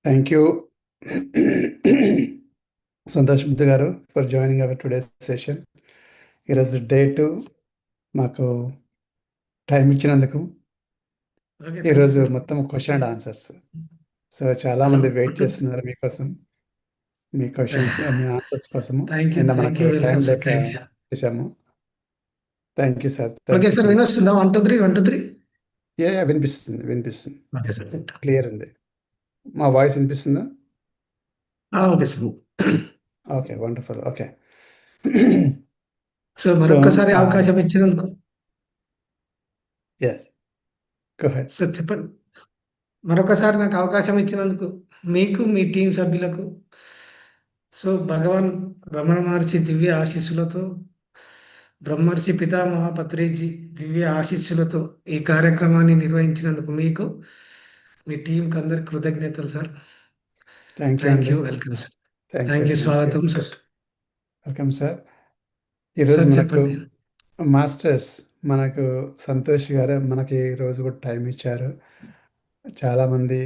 Thank you Santosh Muddu గారు for joining our today's session. ఈరోజు date మాకు టైం ఇచ్చినందుకు. ఓకే. ఈరోజు మొత్తం question and answers. So hello. చాలామంది వెయిట్ చేస్తున్నారు మీకోసం, మీ క్వశ్చన్స్ మీ ఆన్సర్స్ కోసము. Thank you. నిన్న థ్యాంక్ మనకు యూ. Time welcome sir. లేక థ్యాంక్ యూ. చేశాము. Thank okay you sir. So much. వినొస్తుందా? 1 2 3 1 2 3. వినిపిస్తుంది వినిపిస్తుంది, ఓకే సార్. క్లియర్ ఉంది. మా వాయిస్ వినిపిస్తుందా? Okay sir. Okay, wonderful. Okay. So so మరొక్కసారి అవకాశం ఇచ్చినందుకు ఎస్, గో హెడ్. సార్ చెప్పండి. మరొకసారి నాకు అవకాశం ఇచ్చినందుకు మీకు, మీ టీం సభ్యులకు సో భగవాన్ రమణ మహర్షి దివ్య ఆశీస్సులతో, బ్రహ్మర్షి పితామహ పత్రిజీ దివ్య ఆశీస్సులతో ఈ కార్యక్రమాన్ని నిర్వహించినందుకు మీకు, మీ టీంకి అందరికి కృతజ్ఞతలు సార్. థ్యాంక్ యూ థ్యాంక్ అండి. You. Welcome sir. Thank you thank you. Thank you. స్వాగతం సార్. Welcome sir. ఈరోజు సార్ మనకు చెప్పండి. మాస్టర్స్, మనకు సంతోష్ గారు మనకి ఈరోజు కూడా టైం ఇచ్చారు. చాలామంది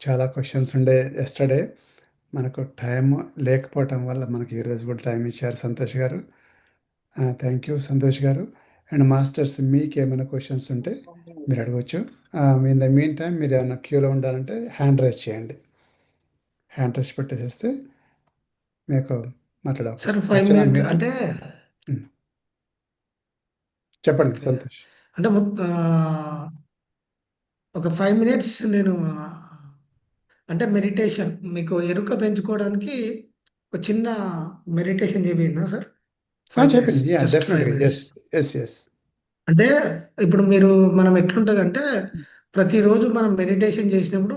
చాలా క్వశ్చన్స్ ఉండే ఎస్టర్డే, మనకు టైం లేకపోవటం వల్ల మనకి ఈరోజు కూడా టైం ఇచ్చారు సంతోష్ గారు. థ్యాంక్ యూ సంతోష్ గారు. అండ్ మాస్టర్స్, మీకు ఏమైనా క్వశ్చన్స్ ఉంటే మీరు అడగవచ్చు. ఇన్ ద మీన్ టైం మీరు ఏమైనా క్యూలో ఉండాలంటే హ్యాండ్ రైజ్ చేయండి. హ్యాండ్ రైజ్ పెట్టేసేస్తే మీకు మాట్లాడే సార్ అవకాశం. 5 యాక్చువల్గా మినిట్స్ మీరు అంటే చెప్పండి ఓకే. సంతోష్. అంటే ఒక 5 మినిట్స్ నేను అంటే మెడిటేషన్ మీకు ఎరుక పెంచుకోవడానికి ఒక చిన్న మెడిటేషన్ చేపియనా సార్? 5 మినిట్స్. చెప్పింది. జస్ట్ 5 డెఫినెట్గా. మినిట్స్. Yes, yes, yes. అంటే ఇప్పుడు మనం ఎట్లుంటదంటే ప్రతిరోజు మనం మెడిటేషన్ చేసినప్పుడు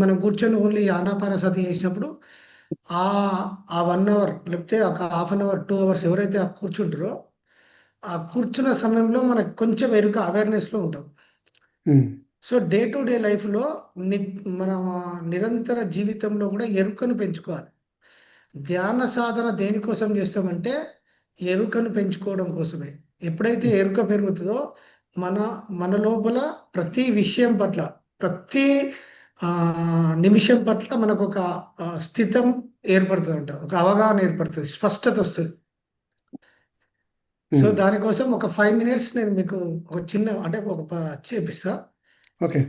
మనం కూర్చొని ఓన్లీ ఆనాపానసతి చేసినప్పుడు ఆ 1 అవర్ లేకపోతే ఒక హాఫ్ అన్ అవర్, 2 అవర్స్ ఎవరైతే కూర్చుంటారో ఆ కూర్చున్న సమయంలో మనకు కొంచెం ఎరుక అవేర్‌నెస్‌లో ఉంటాం. సో, డే టు డే లైఫ్‌లో ని మన నిరంతర జీవితంలో కూడా ఎరుకను పెంచుకోవాలి. ధ్యాన సాధన దేనికోసం చేస్తామంటే, ఎరుకను పెంచుకోవడం కోసమే. ఎప్పుడైతే ఎరుక పెరుగుతదో, మన మన లోపల ప్రతి విషయం పట్ల, ప్రతి నిమిషం పట్ల మనకొక స్థితం ఏర్పడుతదంట. ఒక అవగాహన ఏర్పడుతది. స్పష్టతొస్తది. సో, దానికోసం ఒక 5 మినిట్స్ నేను మీకు ఒక చిన్న అంటే ఒక చేపిస్తా. ఓకే.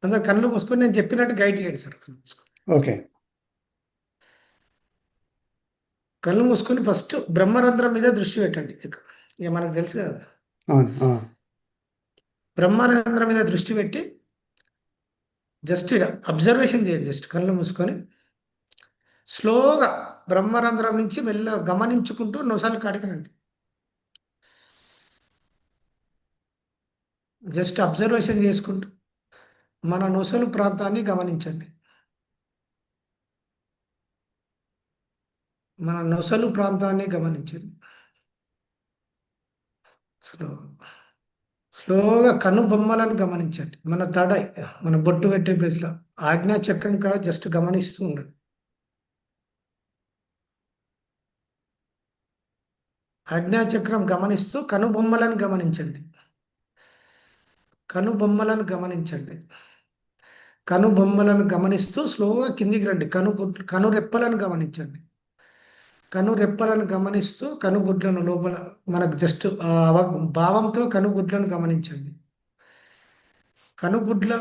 అందరు కళ్ళు మూసుకొని నేను చెప్పినట్టు గైడ్ చేయండి సార్. కళ్ళు మూసుకొని. ఓకే. కళ్ళు మూసుకొని ఫస్ట్ బ్రహ్మరంధ్రం మీద దృష్టి పెట్టండి. ఇక మనకు తెలుసు కదా! అవును. బ్రహ్మరంధ్రం మీద దృష్టి పెట్టి జస్ట్ ఇడ అబ్జర్వేషన్ చేయండి. జస్ట్ కళ్ళు మూసుకొని స్లోగా బ్రహ్మరంధ్రం నుంచి మెల్లగా గమనించుకుంటూ నొసలు కాడికి రండి. జస్ట్ అబ్జర్వేషన్ చేసుకుంటూ మన నొసలు ప్రాంతాన్ని గమనించండి. మన నొసలు ప్రాంతాన్ని గమనించండి. స్లోగా కనుబొమ్మలను గమనించండి. మన బొట్టు పెట్టే ప్లేస్‌లో ఆజ్ఞా చక్రం కాడ జస్ట్ గమనిస్తూ ఉండండి. ఆజ్ఞా చక్రం గమనిస్తూ కనుబొమ్మలను గమనించండి. కనుబొమ్మలను గమనించండి. కనుబొమ్మలను గమనిస్తూ స్లోగా కిందికి రండి. కనురెప్పలను గమనించండి. కనురెప్పలను గమనిస్తూ కనుగుడ్లను లోపల మనకు జస్ట్ భావంతో కనుగుడ్లను గమనించండి. కనుగుడ్ల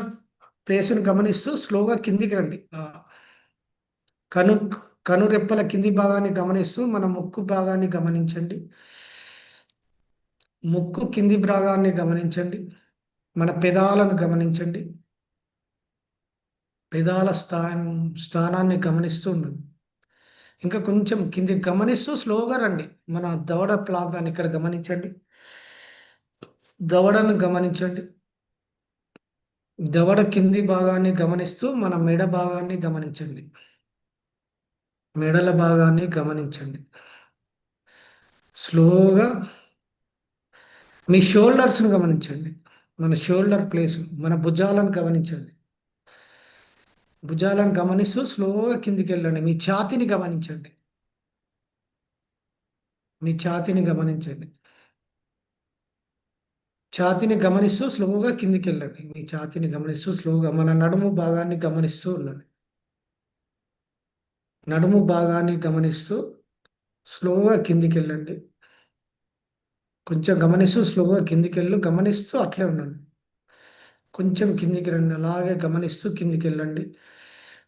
ప్లేస్‌ని గమనిస్తూ స్లోగా కిందికి రండి. కను కనురెప్పల కింది భాగాన్ని గమనిస్తూ మన ముక్కు భాగాన్ని గమనించండి. ముక్కు కింది భాగాన్ని గమనించండి. మన పెదాలను గమనించండి. పెదాల స్థానాన్ని గమనిస్తూ ఉండండి. ఇంకా కొంచెం కిందికి గమనిస్తూ స్లోగా రండి. మన దవడ ప్రాంతాన్ని ఇక్కడ గమనించండి. దవడను గమనించండి. దవడ కింది భాగాన్ని గమనిస్తూ మన మెడ భాగాన్ని గమనించండి. మెడల భాగాన్ని గమనించండి. స్లోగా మీ షోల్డర్స్‌ని గమనించండి. మన షోల్డర్ ప్లేస్, మన భుజాలను గమనించండి. భుజాలను గమనిస్తూ స్లోగా కిందికెళ్ళండి. మీ ఛాతీని గమనించండి. మీ ఛాతీని గమనించండి. ఛాతీని గమనిస్తూ స్లోగా కిందికెళ్ళండి. మీ ఛాతీని గమనిస్తూ స్లోగా మన నడుము భాగాన్ని గమనిస్తూ ఉండండి. నడుము భాగాన్ని గమనిస్తూ స్లోగా కిందికెళ్ళండి. కొంచెం గమనిస్తూ స్లోగా గమనిస్తూ అట్లే ఉండండి. కొంచెం కిందికి రండి. అలాగే గమనిస్తూ కిందికెళ్ళండి.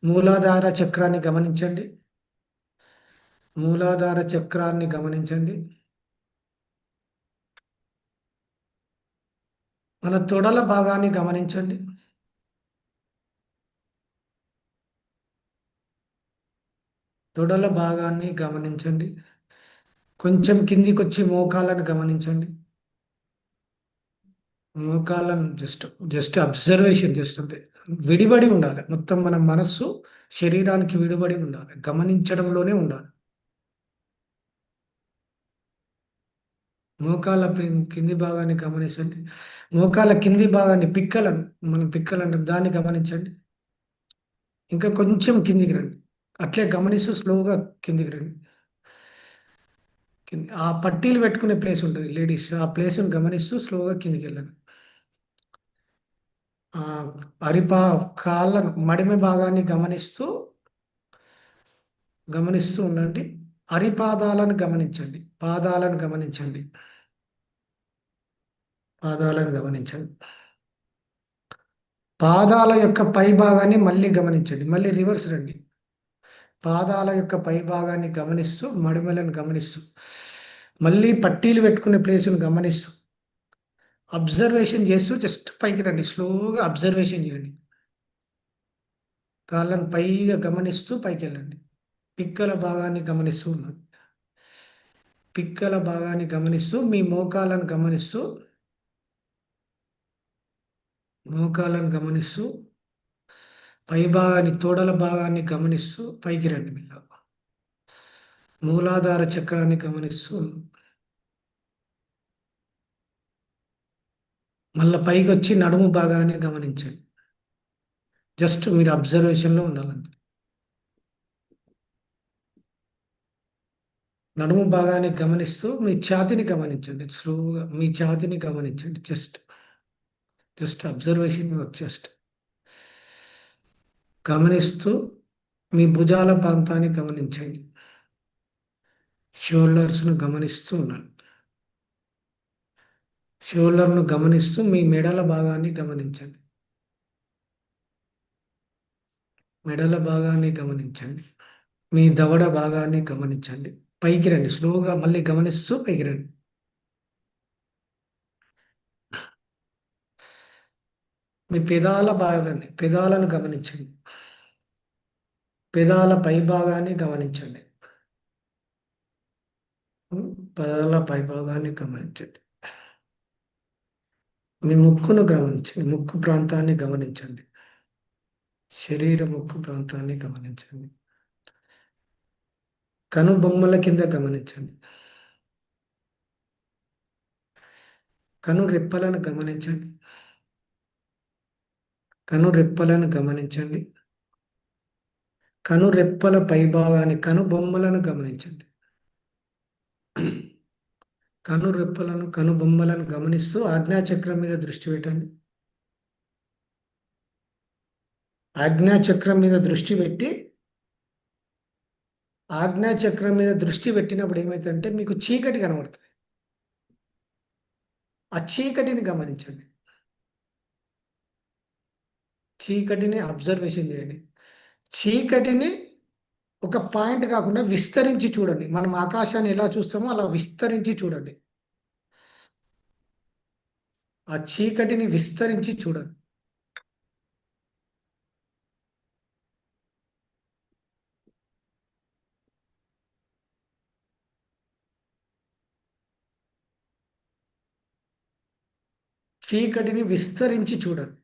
మూలాధార చక్రాన్ని గమనించండి. మూలాధార చక్రాన్ని గమనించండి. మన తొడల భాగాన్ని గమనించండి. తొడల భాగాన్ని గమనించండి. కొంచెం కిందికొచ్చి మోకాళ్ళను గమనించండి. మోకాళ్ళను జస్ట్ అబ్జర్వేషన్ జస్ట్ అంతే. విడిబడి ఉండాలి. మొత్తం మన మనస్సు శరీరానికి విడిబడి ఉండాలి. గమనించడంలోనే ఉండాలి. మోకాళ్ళ కింది భాగాన్ని గమనించండి. మోకాళ్ళ కింది భాగాన్ని పిక్కలను మనం పిక్కలంటాం దాన్ని గమనించండి. ఇంకా కొంచెం కిందికి రండి. అట్లే గమనిస్తూ స్లోగా కిందికి రండి. ఆ పట్టీలు పెట్టుకునే ప్లేస్ ఉంటుంది లేడీస్. ఆ ప్లేస్‌ని గమనిస్తూ స్లోగా కిందికెళ్ళండి. అరిపా కాళ్ళను మడిమ భాగాన్ని గమనిస్తూ ఉండండి. అరిపాదాలను గమనించండి. పాదాలను గమనించండి. పాదాలను గమనించండి. పాదాల యొక్క పై భాగాన్ని మళ్ళీ గమనించండి. మళ్ళీ రివర్స్ రండి. పాదాల యొక్క పై భాగాన్ని గమనిస్తూ, మడిమలను గమనిస్తూ, మళ్ళీ పట్టీలు పెట్టుకునే ప్లేస్‌ని గమనిస్తూ, అబ్జర్వేషన్ చేస్తూ జస్ట్ పైకి రండి. స్లోగా అబ్జర్వేషన్ చేయండి. కాళ్ళను పైగా గమనిస్తూ పైకెళ్ళండి. పిక్కల భాగాన్ని గమనిస్తూ ఉండండి. పిక్కల భాగాన్ని గమనిస్తూ, మీ మోకాళ్ళను గమనిస్తూ, పై భాగాన్ని తోడల భాగాన్ని గమనిస్తూ పైకి రండి మెల్లగా. మూలాధార చక్రాన్ని గమనిస్తూ మళ్ళా పైకొచ్చి నడుము భాగాన్ని గమనించండి. జస్ట్ మీరు అబ్జర్వేషన్‌లో ఉండాలంతే. నడుము భాగాన్ని గమనిస్తూ మీ ఛాతీని గమనించండి. స్లోగా మీ ఛాతీని గమనించండి. Just observation work just. గమనిస్తూ మీ భుజాల ప్రాంతాన్ని గమనించండి. షోల్డర్స్‌ను గమనిస్తూ ఉండండి. షోల్డర్‌ను గమనిస్తూ మీ మెడల భాగాన్ని గమనించండి. మెడల భాగాన్ని గమనించండి. మీ దవడ భాగాన్ని గమనించండి. పైకి రండి. స్లోగా మళ్ళీ గమనిస్తూ పైకి రండి. మీ పెదాలను గమనించండి. పెదాల పై భాగాన్ని గమనించండి. పెదాల పై భాగాన్ని గమనించండి. మీ ముక్కును గమనించండి. ముక్కు ప్రాంతాన్ని గమనించండి. ముక్కు ప్రాంతాన్ని గమనించండి. కనుబొమ్మల కింద గమనించండి. కను రెప్పలను గమనించండి. కను రెప్పలను గమనించండి. కను రెప్పల పైభాగాన్ని కనుబొమ్మలను గమనించండి. కను రెప్పలను కనుబొమ్మలను గమనిస్తూ ఆజ్ఞాచక్రం మీద దృష్టి పెట్టండి. ఆజ్ఞాచక్రం మీద దృష్టి పెట్టి ఆజ్ఞాచక్రం మీద దృష్టి పెట్టినప్పుడు ఏమైతుందంటే మీకు చీకటి కనబడుతుంది. ఆ చీకటిని గమనించండి. చీకటిని అబ్జర్వేషన్ చేయండి. చీకటిని ఒక పాయింట్ కాకుండా విస్తరించి చూడండి. మనం ఆకాశాన్ని ఎలా చూస్తామో అలా విస్తరించి చూడండి. ఆ చీకటిని విస్తరించి చూడండి. చీకటిని విస్తరించి చూడండి.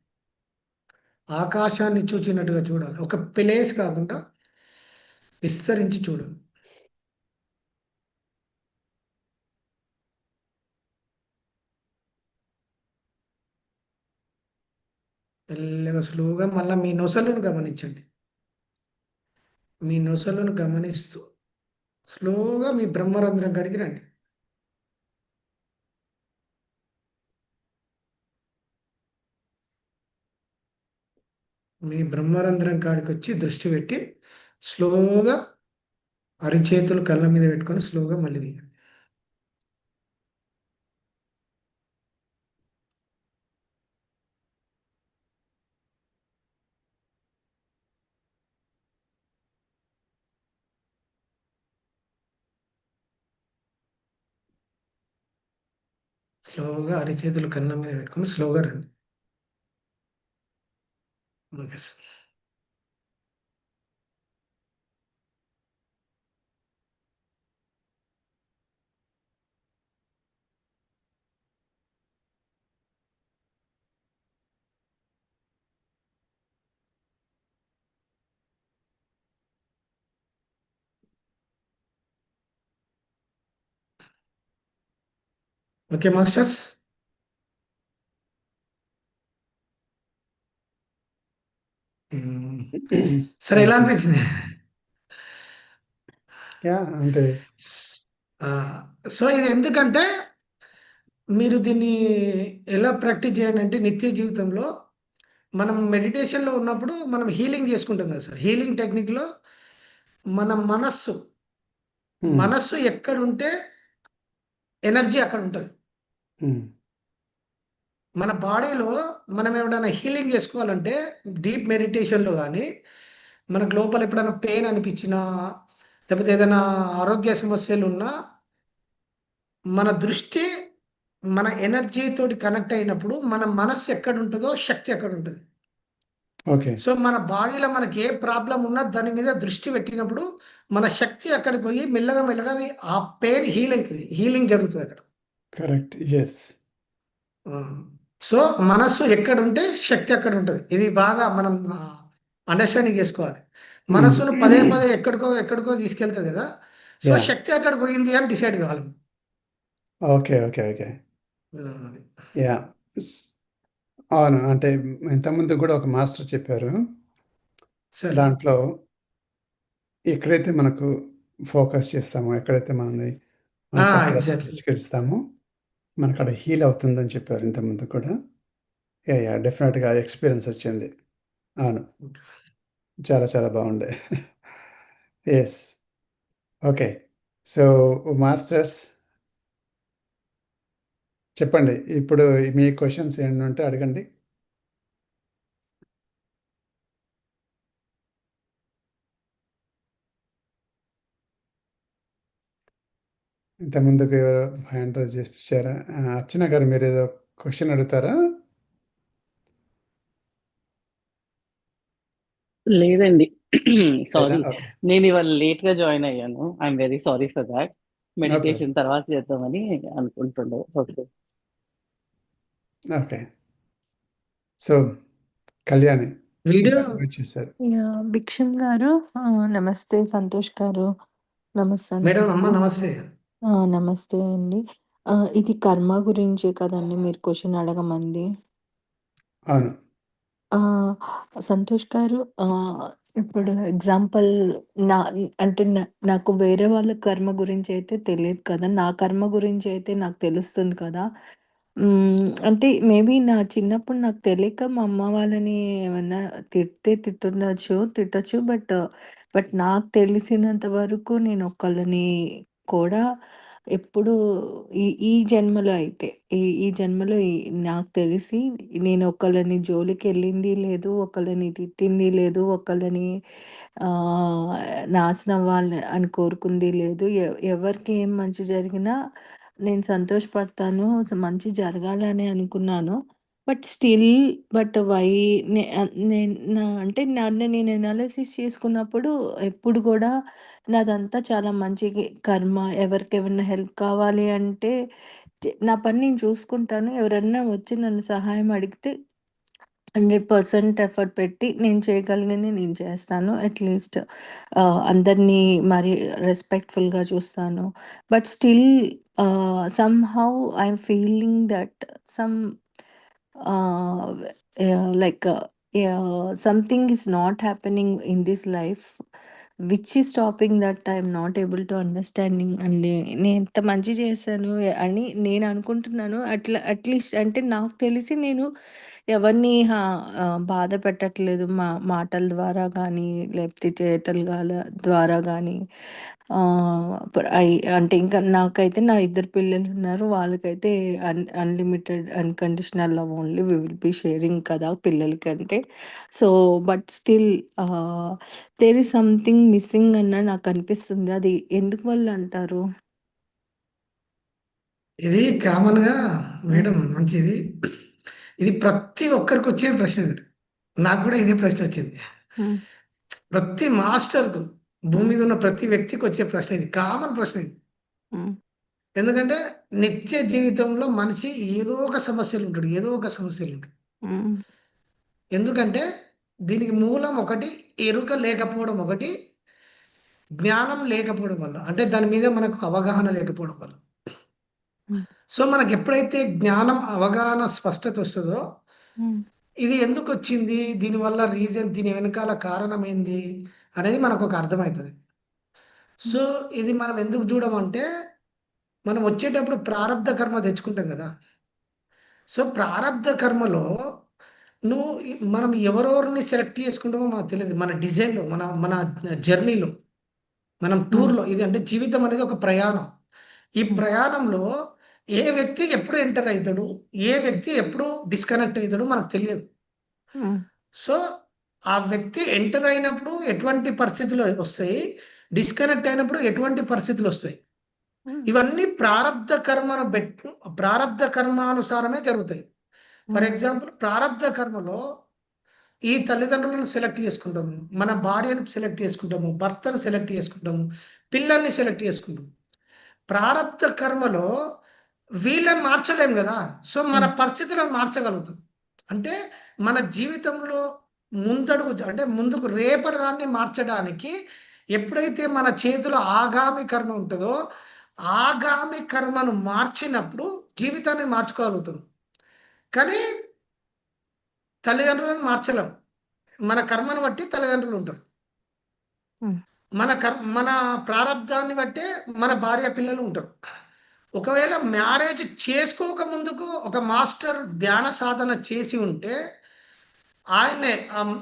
ఆకాశాన్ని చూచినట్టుగా చూడాలి. ఒక ప్లేస్ కాకుండా విస్తరించి చూడండి. మెల్లగా స్లోగా మళ్ళా మీ నొసలును గమనించండి. మీ నొసలును గమనిస్తూ స్లోగా మీ బ్రహ్మరంధ్రం కాడికి రండి. మీ బ్రహ్మరంధ్రం కాడికొచ్చి దృష్టి పెట్టి స్లోగా అరిచేతులు కళ్ళ మీద పెట్టుకొని స్లోగా మళ్ళీ తీయండి. స్లోగా అరిచేతులు కళ్ళ మీద పెట్టుకొని స్లోగా రండి. Okay sir. Okay masters. మ్మ్. సరే, ఎలా థ్యాంక్ యూ. అనిపించింది? అంటే ఆ, సో ఇది ఎందుకంటే మీరు దీన్ని ఎలా ప్రాక్టీస్ చేయండి అంటే నిత్య జీవితంలో మనం మెడిటేషన్లో ఉన్నప్పుడు మనం హీలింగ్ చేసుకుంటాం కదా సార్. హీలింగ్ టెక్నిక్లో మన మనస్సు హ్మ్. మనస్సు ఎక్కడుంటే ఎనర్జీ అక్కడ ఉంటుంది. హ్మ్. మన బాడీలో మనం ఏమైనా హీలింగ్ చేసుకోవాలంటే డీప్ మెడిటేషన్లో కానీ మనకు లోపల ఎప్పుడైనా పెయిన్ అనిపించినా లేకపోతే ఏదైనా ఆరోగ్య సమస్యలు ఉన్నా మన దృష్టి మన ఎనర్జీ తోటి కనెక్ట్ అయినప్పుడు మన మనస్సు ఎక్కడ ఉంటుందో శక్తి అక్కడ ఉంటుంది. ఓకే. సో మన బాడీలో మనకి ఏ ప్రాబ్లం ఉన్నా దాని మీద దృష్టి పెట్టినప్పుడు మన శక్తి అక్కడికి పోయి మెల్లగా మెల్లగా అది ఆ పెయిన్ హీల్ అవుతుంది, హీలింగ్ జరుగుతుంది అక్కడ. కరెక్ట్. యెస్. ఆ! సో, మనస్సు ఎక్కడుంటే శక్తి అక్కడుంటది. ఇది బాగా మనం అండర్‌స్టాండింగ్ జేసుకోవాలి. హ్మ్. మనస్సును పదే పదే ఎక్కడికో, ఎక్కడికో తీసుకెళ్తది గదా! So, yeah! శక్తి ఎక్కడ పోయింది అని డిసైడ్ గావాలి. ఓకే. ఓకే. ఓకే. అది. యాహ్! స్ అవును. అంటే ఇంతకుముందు గూడా ఒక మాస్టర్ చెప్పారు. సరే. దాంట్లో ఎక్కడైతే మనకు ఫోకస్ చేస్తామో, ఎక్కడైతే మనది ఆ! మనసక్కడ ఎగ్జాక్ట్‌లీ. కేంద్రీకరిస్తామో, మనకక్కడ హీల్ అవుతుందని చెప్పారు ఇంతకుముందు కూడా. యాహ్! డెఫినెట్‌గా ఎక్స్‌పీరియన్స్ వచ్చింది. అవును. చాలా చాలా బావుండే. యెస్. ఓకే. సో, మాస్టర్స్ చెప్పండి. ఇప్పుడు మీ క్వెషన్స్ ఏమన్నా ఉంటే అడగండి. ఇంత ముందుకు ఎవరో హ్యాండ్ రైజ్ చేశారా? అర్చన గారు మీరేదో క్వెషన్ అడుగుతారా? లేదండి. లేదా? సారీ. ఓకే. నేనివాళ లేట్‌గా జాయిన్ అయ్యాను. I'm very sorry for that. No problem. Meditation తర్వాత చేద్దామని అనుకుంటుండే. Okay. Okay. So, Kalyani video ఇందాక మ్యూట్ చేశారు. యాహ్! భిక్షం గారు నమస్తే. సంతోష్ గారు నమస్తే మేడం అమ్మ అందరికీ. నమస్తే. నమస్తే అండి. ఇది కర్మ గురించే కదండీ మీరు క్వెషన్ అడగమంది? అవును. ఆహ్, సంతోష్ గారు ఇప్పుడు ఎగ్జాంపుల్ నా అంటే నాకు వేరే వాళ్ళ కర్మ గురించయితే తెలీదు కదా! నా కర్మ గురించయితే నాకు తెలుస్తుంది కదా! అంటే మేబీ నా చిన్నప్పుడు నాకు తెలియక మా అమ్మ వాళ్ళని ఏమన్నా తిట్టొచ్చు. బట్ నాకు తెలిసినంత వరకు నేను ఒకళ్ళని కూడా ఎప్పుడు ఈ ఈ జన్మలో అయితే ఈ జన్మలో నాకు తెలిసి నేను ఒకళ్ళని జోలికెళ్ళింది లేదు. ఒకళ్ళని తిట్టింది లేదు. ఒకళ్ళని ఆహ్, నాశనం అవ్వాలి అని కోరుకుంది లేదు. ఎవరికి ఏం మంచి జరిగినా నేను సంతోషపడతాను. మంచి జరగాలని అనుకున్నాను. బట్ స్టిల్ బట్ వై నేను అంటే నన్ను నేను ఎనాలిసిస్ చేసుకున్నప్పుడు ఎప్పుడు గూడా నాదంతా చాలా మంచి కర్మ. ఎవరికెవరైనా హెల్ప్ కావాలి అంటే నా పని నేను చూసుకుంటాను. ఎవరన్నా వచ్చి నన్ను సహాయం అడిగితే 100% ఎఫర్ట్ పెట్టి నేను చేయగలిగింది నేను చేస్తాను. అట్‌లీస్ట్ అందరిని మరి రెస్పెక్ట్‌ఫుల్‌గా చూస్తాను. But still somehow I'm feeling that some ah, like something is not happening in this life which is stopping that I'm not able to understanding అండి. నేను ఇంత మంచి చేశాను అని నేను అనుకుంటున్నాను. అట్‌లీస్ట్ అంటే నాకు తెలిసి నేను ఎవరిని బాధ పెట్టట్లేదు మాటల ద్వారా కానీ లేకపోతే చేతల ద్వారా కానీ. అంటే ఇంకా నాకైతే నా ఇద్దరు పిల్లలు ఉన్నారు, వాళ్ళకైతే unlimited unconditional love only we will be sharing కదా పిల్లలకంటే. So but still there is something missing అన్న నాకు అనిపిస్తుంది. అది ఎందుకు వల్ల అంటారు? ఇది కామన్‌గా మేడం మంచిది. ఇది ప్రతి ఒక్కరికి వచ్చే ప్రశ్న ఇది. నాకు కూడా ఇదే ప్రశ్న వచ్చింది. హ్మ్. ప్రతి మాస్టర్‌కు భూమి మీద ఉన్న ప్రతి వ్యక్తికి వచ్చే ప్రశ్న ఇది. కామన్ ప్రశ్న ఇది. హ్మ్. ఎందుకంటే నిత్య జీవితంలో మనిషి ఏదో ఒక సమస్యలు ఉంటాడు. ఏదో ఒక సమస్యలు ఉంటాయి. హ్మ్. ఎందుకంటే దీనికి మూలం ఒకటి ఎరుక లేకపోవడం ఒకటి, జ్ఞానం లేకపోవడం వల్ల. అంటే దాని మీద మనకు అవగాహన లేకపోవడం వల్ల. హ్మ్. సో మనకెప్పుడైతే జ్ఞానం, అవగాహన, స్పష్టత వస్తదో హ్మ్. ఇది ఎందుకొచ్చింది? దీనివల్ల రీజన్ దీని వెనకాల కారణం ఏంది? అనేది మనకొక అర్థమైతది. హ్మ్. సో ఇది మనం ఎందుకు జూడమంటే, మనం వచ్చేటప్పుడు ప్రారబ్ధ కర్మ తెచ్చుకుంటాం గదా! సో ప్రారబ్ధ కర్మలో మనం ఎవరెవరిని సెలెక్ట్ చేసుకుంటామో మనకు తెలీదు. మన డిజైన్‌లో, మన జర్నీలో, మనం హ్మ్. టూర్‌లో ఇది అంటే జీవితం అనేది ఒక ప్రయాణం. ఈ హ్మ్. ప్రయాణంలో ఏ వ్యక్తి ఎప్పుడు ఎంటర్ అయితడు? ఏ వ్యక్తి ఎప్పుడు డిస్కనెక్ట్ అయితడో మనకు తెలియదు. హ్మ్. సో, ఆ వ్యక్తి ఎంటర్ అయినప్పుడు ఎటువంటి పరిస్థితులు వస్తాయి? డిస్కనెక్ట్ అయినప్పుడు ఎటువంటి పరిస్థితులొస్తాయి? హ్మ్. ఇవన్నీ ప్రారబ్ధ కర్మానుసారమే జరుగుతాయి. ఫర్ హ్మ్. ఎగ్జాంపుల్ ప్రారబ్ధ కర్మలో ఈ తల్లిదండ్రులను సెలెక్ట్ చేసుకుంటాము. మన భార్యను సెలెక్ట్ చేసుకుంటాము. భర్తను సెలెక్ట్ చేసుకుంటాము. పిల్లల్ని సెలెక్ట్ చేసుకుంటాం. ప్రారబ్ధ కర్మలో వీళ్ళని మార్చలేం గదా! సో, మన హ్మ్. పరిస్థితులను మార్చగలుగుతాం. అంటే మన జీవితంలో ముందడుగు అంటే ముందుకు రేపటి దాన్ని మార్చడానికి ఎప్పుడైతే మన చేతిలో ఆగామి కర్మ ఉంటదో, ఆగామి కర్మను మార్చినప్పుడు జీవితాన్ని మార్చుకోగలుగుతాం. కానీ తల్లిదండ్రులను మార్చలేం. మన కర్మను బట్టి తల్లిదండ్రులుంటారు. హ్మ్. మన ప్రారబ్ధాన్ని బట్టే మన భార్య, పిల్లలు ఉంటారు. ఒకవేళ మ్యారేజ్ చేసుకోక ముందుకు ఒక మాస్టర్ ధ్యాన సాధన చేసి ఉంటే, ఆయన్నే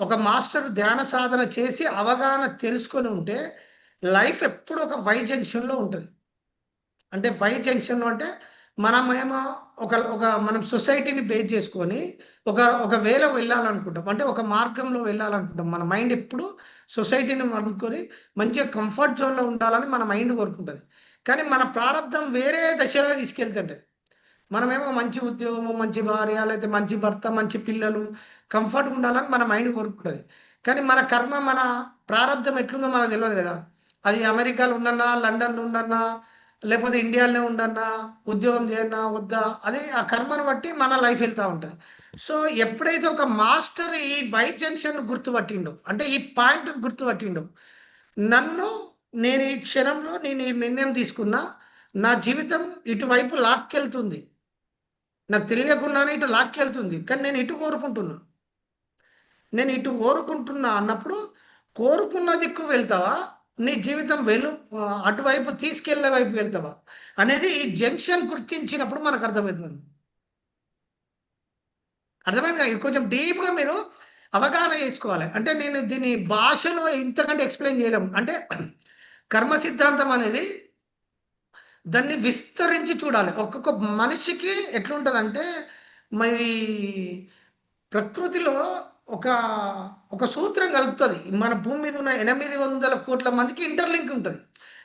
ఒక మాస్టర్ ధ్యాన సాధన చేసి అవగాహన తెలుసుకొని ఉంటే, లైఫ్ ఎప్పుడు ఒక వై జంక్షన్‌లో ఉంటది. అంటే వై జంక్షన్‌లో అంటే మనమేమో ఒక మనం సొసైటీని బేస్ చేసుకొని ఒక వేలో వెళ్ళాలనుకుంటాం. అంటే ఒక మార్గంలో వెళ్ళాలనుకుంటాం. మన మైండ్ ఎప్పుడు సొసైటీని అనుకొని మంచిగా కంఫర్ట్ జోన్‌లో ఉండాలని మన మైండ్ కోరుకుంటది. కానీ మన ప్రారబ్ధం వేరే దిశగా తీసుకెళ్తుంటది. మనమేమో మంచి ఉద్యోగము, మంచి భార్య, లేతే మంచి భర్త, మంచి పిల్లలు, కంఫర్ట్‌గా ఉండాలని మన మైండ్ కోరుకుంటది. కానీ మన కర్మ, మన ప్రారబ్ధం ఎట్లుందో మనకు తెలవదు గదా! అది అమెరికాలో ఉండన్నా, లండన్‌లో ఉండన్నా, లేకపోతే ఇండియాలోనే ఉండన్నా, ఉద్యోగం చేయన్నా, వద్దా? అది ఆ కర్మను బట్టి మన లైఫ్ ఎళ్తా ఉంటది. సో, ఎప్పుడైతే ఒక మాస్టర్ ఈ వై జంక్షన్ గుర్తుపట్టిండో, అంటే ఈ పాయింట్‌ని గుర్తుపట్టిండో, నన్ను నేను ఈ క్షణంలో నేను ఈ నిర్ణయం తీసుకున్నా, నా జీవితం ఇటువైపు లాక్కెళ్తుంది. నాకు తెలియకుండానే ఇటు లాక్కెళ్తుంది. కానీ నేను ఇటు కోరుకుంటున్నా. నేను ఇటు కోరుకుంటున్నా అన్నప్పుడు, కోరుకున్న దిక్కు వెళ్తావా? నీ జీవితం అటువైపు తీసుకెళ్ళే వైపు వెళ్తావా? అనేది ఈ జంక్షన్ గుర్తించినప్పుడు మనకు అర్థమైతది. అర్థమైందిగా? ఇది కొంచెం డీప్‌గా మీరు అవగాహన చేసుకోవాలి. అంటే నేను దీన్ని భాషలో ఇంతకంటే ఎక్స్‌ప్లెయిన్ చేయలేము. అంటే కర్మ సిద్ధాంతం అనేది దాన్ని విస్తరించి చూడాలి. ఒక్కొక్క మనిషికి ఎట్లుంటదంటే, మరి ప్రకృతిలో ఒక, ఒక సూత్రం కలుపుతది. మన భూమి మీద ఉన్న 800,00,00,000 మందికి ఇంటర్‌లింక్ ఉంటది.